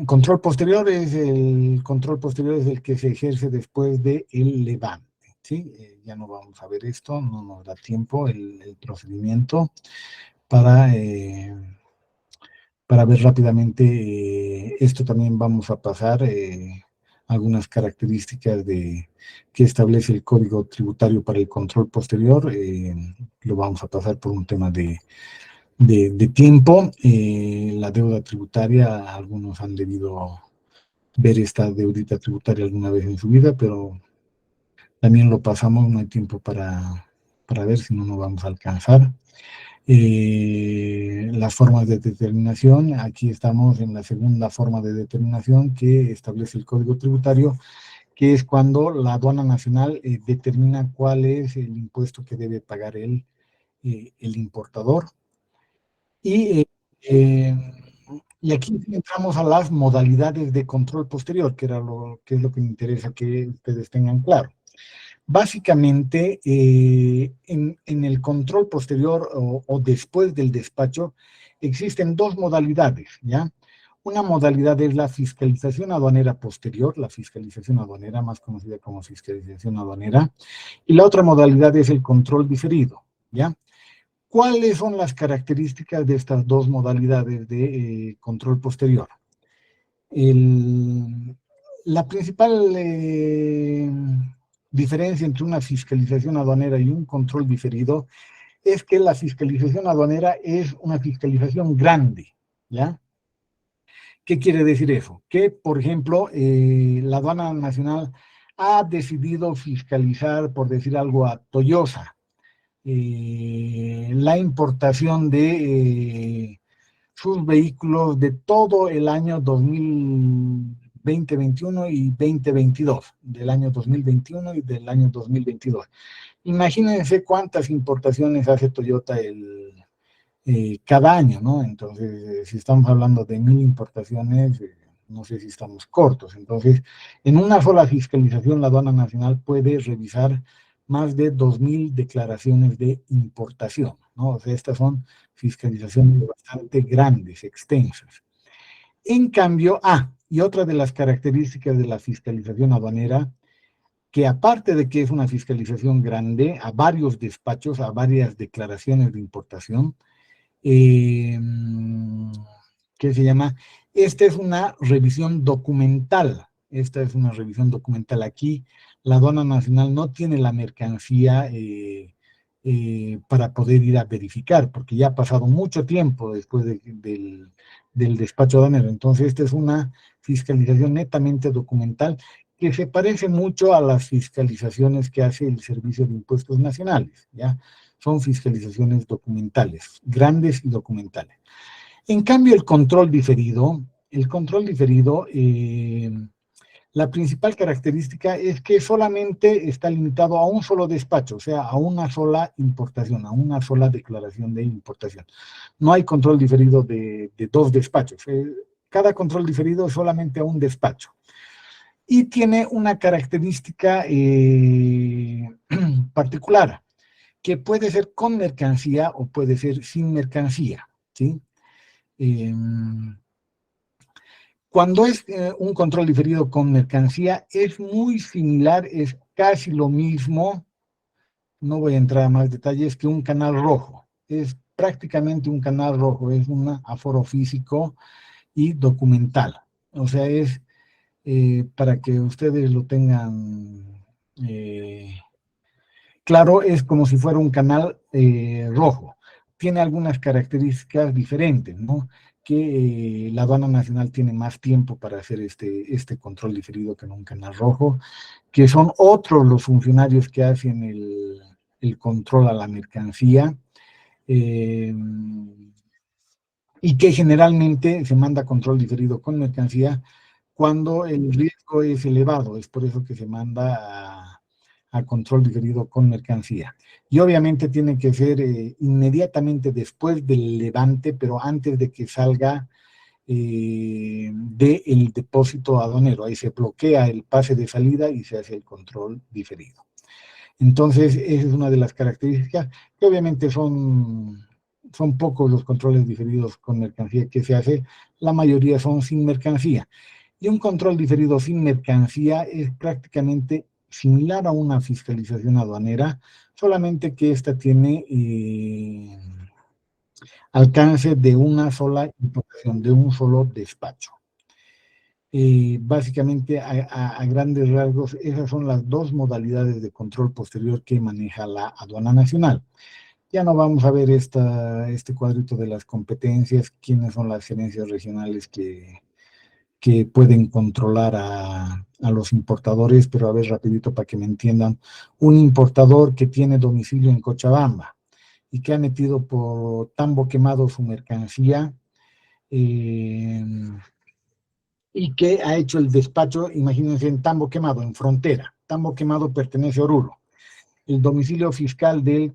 Control posterior es el que se ejerce después del levante, ¿sí? Ya no vamos a ver esto, no nos da tiempo el procedimiento para ver rápidamente esto. También vamos a pasar algunas características que establece el Código Tributario para el control posterior. Lo vamos a pasar por un tema de tiempo. La deuda tributaria, algunos han debido ver esta deudita tributaria alguna vez en su vida, pero también lo pasamos, no hay tiempo para ver, si no, no vamos a alcanzar. Las formas de determinación, aquí estamos en la segunda forma de determinación que establece el Código Tributario, que es cuando la aduana nacional determina cuál es el impuesto que debe pagar el importador. Y aquí entramos a las modalidades de control posterior, que es lo que me interesa que ustedes tengan claro. Básicamente, en el control posterior o después del despacho, existen dos modalidades, ¿ya? Una modalidad es la fiscalización aduanera posterior, la fiscalización aduanera, más conocida como fiscalización aduanera, y la otra modalidad es el control diferido, ¿ya? ¿Cuáles son las características de estas dos modalidades de control posterior? La principal diferencia entre una fiscalización aduanera y un control diferido es que la fiscalización aduanera es una fiscalización grande, ¿ya? ¿Qué quiere decir eso? Que, por ejemplo, la aduana nacional ha decidido fiscalizar, por decir algo, a Toyota, la importación de sus vehículos de todo el año 2021 y 2022, del año 2021 y del año 2022. Imagínense cuántas importaciones hace Toyota cada año, ¿no? Entonces, si estamos hablando de 1000 importaciones, no sé si estamos cortos. Entonces, en una sola fiscalización, la aduana nacional puede revisar más de 2000 declaraciones de importación, ¿no? O sea, estas son fiscalizaciones bastante grandes, extensas. En cambio, y otra de las características de la fiscalización aduanera, que aparte de que es una fiscalización grande, a varios despachos, a varias declaraciones de importación, ¿qué se llama? Esta es una revisión documental. Aquí la aduana nacional no tiene la mercancía para poder ir a verificar, porque ya ha pasado mucho tiempo después del despacho aduanero. Entonces, esta es una fiscalización netamente documental que se parece mucho a las fiscalizaciones que hace el Servicio de Impuestos Nacionales, ¿ya? Son fiscalizaciones documentales, grandes y documentales. En cambio, el control diferido, la principal característica es que solamente está limitado a un solo despacho, o sea, a una sola importación, a una sola declaración de importación. No hay control diferido de dos despachos. Cada control diferido es solamente a un despacho. Y tiene una característica particular, que puede ser con mercancía o puede ser sin mercancía, ¿sí? Cuando es un control diferido con mercancía, es muy similar, es casi lo mismo, no voy a entrar a más detalles, que un canal rojo. Es prácticamente un canal rojo, es un aforo físico y documental. O sea, es para que ustedes lo tengan claro, es como si fuera un canal rojo. Tiene algunas características diferentes, ¿no? Que la aduana nacional tiene más tiempo para hacer este control diferido que en un canal rojo, que son otros los funcionarios que hacen el control a la mercancía, y que generalmente se manda control diferido con mercancía cuando el riesgo es elevado. Es por eso que se manda a control diferido con mercancía. Y obviamente tiene que ser inmediatamente después del levante, pero antes de que salga del depósito aduanero. Ahí se bloquea el pase de salida y se hace el control diferido. Entonces, esa es una de las características, que obviamente son pocos los controles diferidos con mercancía que se hace, la mayoría son sin mercancía. Y un control diferido sin mercancía es prácticamente similar a una fiscalización aduanera, solamente que esta tiene alcance de una sola importación, de un solo despacho. Básicamente, a grandes rasgos, esas son las dos modalidades de control posterior que maneja la aduana nacional. Ya no vamos a ver este cuadrito de las competencias, quiénes son las gerencias regionales que pueden controlar a los importadores, pero a ver rapidito para que me entiendan. Un importador que tiene domicilio en Cochabamba y que ha metido por tambo quemado su mercancía, y que ha hecho el despacho, imagínense, en Tambo Quemado, en frontera. Tambo Quemado pertenece a Oruro. El domicilio fiscal del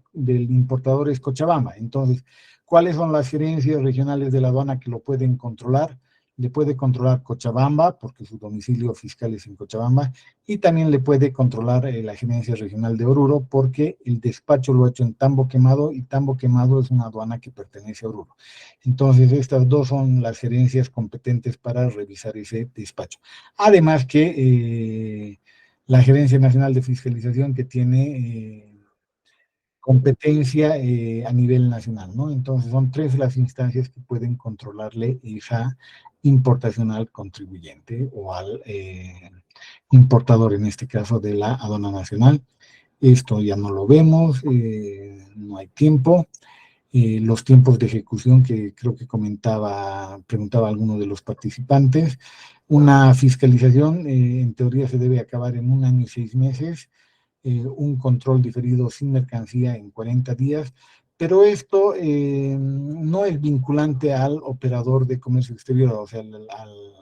importador es Cochabamba. Entonces, ¿cuáles son las gerencias regionales de la aduana que lo pueden controlar? Le puede controlar Cochabamba, porque su domicilio fiscal es en Cochabamba, y también le puede controlar la gerencia regional de Oruro, porque el despacho lo ha hecho en Tambo Quemado, y Tambo Quemado es una aduana que pertenece a Oruro. Entonces, estas dos son las gerencias competentes para revisar ese despacho. Además que la Gerencia Nacional de Fiscalización, que tiene competencia a nivel nacional, ¿no? Entonces son tres las instancias que pueden controlarle esa importación al contribuyente o al importador, en este caso de la aduana nacional. Esto ya no lo vemos, no hay tiempo. Los tiempos de ejecución que creo que preguntaba alguno de los participantes. Una fiscalización, en teoría, se debe acabar en 1 año y 6 meses, un control diferido sin mercancía en 40 días, pero esto no es vinculante al operador de comercio exterior, o sea,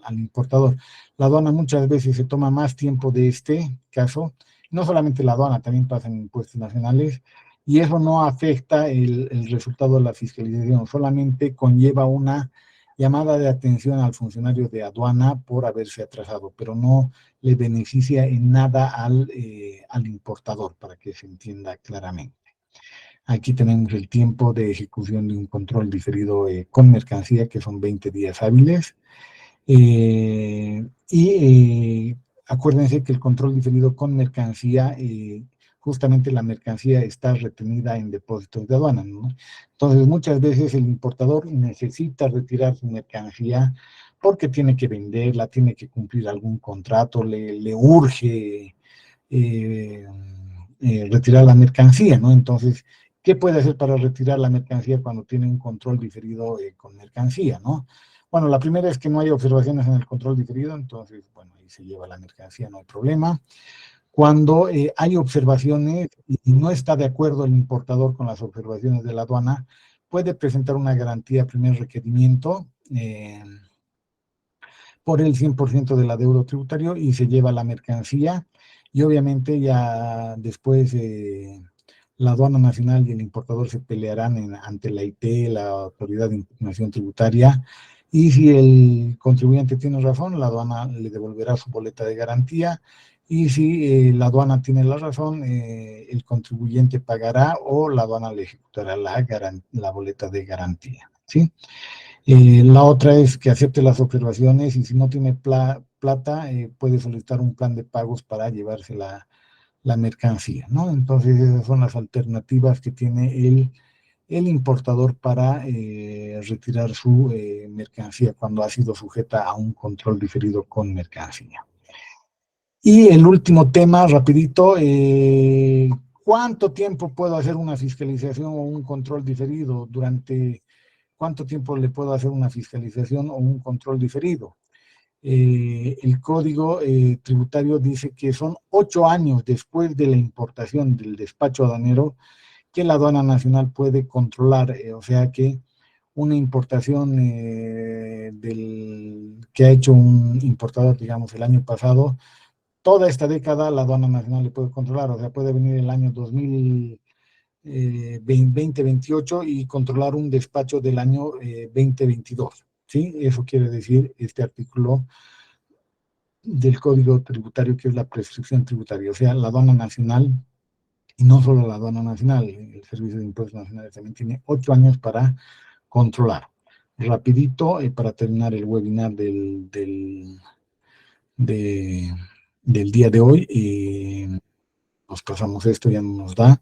al importador. La aduana muchas veces se toma más tiempo de este caso, no solamente la aduana, también pasan impuestos nacionales, y eso no afecta el resultado de la fiscalización, solamente conlleva una llamada de atención al funcionario de aduana por haberse atrasado, pero no le beneficia en nada al importador, para que se entienda claramente. Aquí tenemos el tiempo de ejecución de un control diferido con mercancía, que son 20 días hábiles. Acuérdense que el control diferido con mercancía, justamente la mercancía está retenida en depósitos de aduana, ¿no? Entonces, muchas veces el importador necesita retirar su mercancía porque tiene que venderla, tiene que cumplir algún contrato, le urge retirar la mercancía, ¿no? Entonces, ¿qué puede hacer para retirar la mercancía cuando tiene un control diferido con mercancía, ¿no? Bueno, la primera es que no hay observaciones en el control diferido, entonces, bueno, ahí se lleva la mercancía, no hay problema. Cuando hay observaciones y no está de acuerdo el importador con las observaciones de la aduana, puede presentar una garantía primer requerimiento por el 100% del adeudo tributario y se lleva la mercancía. Y obviamente ya después la aduana nacional y el importador se pelearán ante la IT, la Autoridad de Impugnación Tributaria, y si el contribuyente tiene razón, la aduana le devolverá su boleta de garantía, y si la aduana tiene la razón, el contribuyente pagará o la aduana le ejecutará la boleta de garantía, ¿sí? La otra es que acepte las observaciones y si no tiene plata, puede solicitar un plan de pagos para llevarse la mercancía, ¿no? Entonces esas son las alternativas que tiene el importador para retirar su mercancía cuando ha sido sujeta a un control diferido con mercancía. Y el último tema, rapidito, ¿cuánto tiempo puedo hacer una fiscalización o un control diferido? ¿Durante cuánto tiempo le puedo hacer una fiscalización o un control diferido? El código tributario dice que son 8 años después de la importación del despacho aduanero que la aduana nacional puede controlar, o sea que una importación que ha hecho un importador, digamos, el año pasado, toda esta década la aduana nacional le puede controlar, o sea, puede venir el año 2028 y controlar un despacho del año 2022, ¿sí? Eso quiere decir este artículo del Código Tributario, que es la prescripción tributaria, o sea, la aduana nacional, y no solo la aduana nacional, el Servicio de Impuestos Nacionales también tiene 8 años para controlar. Rapidito, para terminar el webinar del día de hoy, nos pasamos esto, ya no nos da.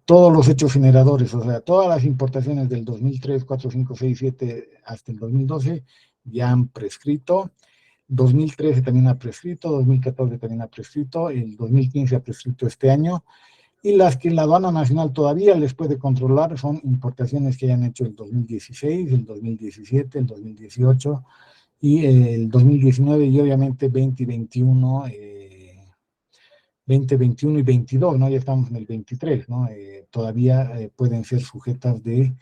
Todos los hechos generadores, o sea, todas las importaciones del 2003, 4, 5, 6, 7 hasta el 2012 ya han prescrito. 2013 también ha prescrito, 2014 también ha prescrito, el 2015 ha prescrito este año, y las que la aduana nacional todavía les puede controlar son importaciones que hayan hecho el 2016, el 2017, el 2018 y el 2019 y obviamente 2021, 2021 y 22, ¿no? Ya estamos en el 23, ¿no? Todavía pueden ser sujetas de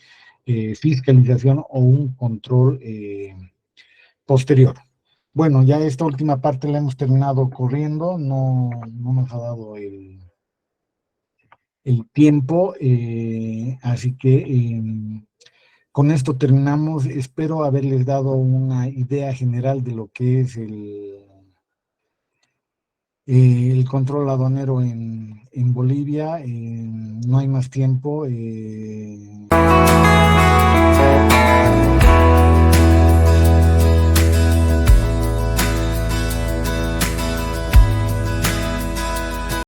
fiscalización o un control posterior. Bueno, ya esta última parte la hemos terminado corriendo, no nos ha dado el tiempo, así que con esto terminamos. Espero haberles dado una idea general de lo que es el control aduanero en Bolivia. No hay más tiempo.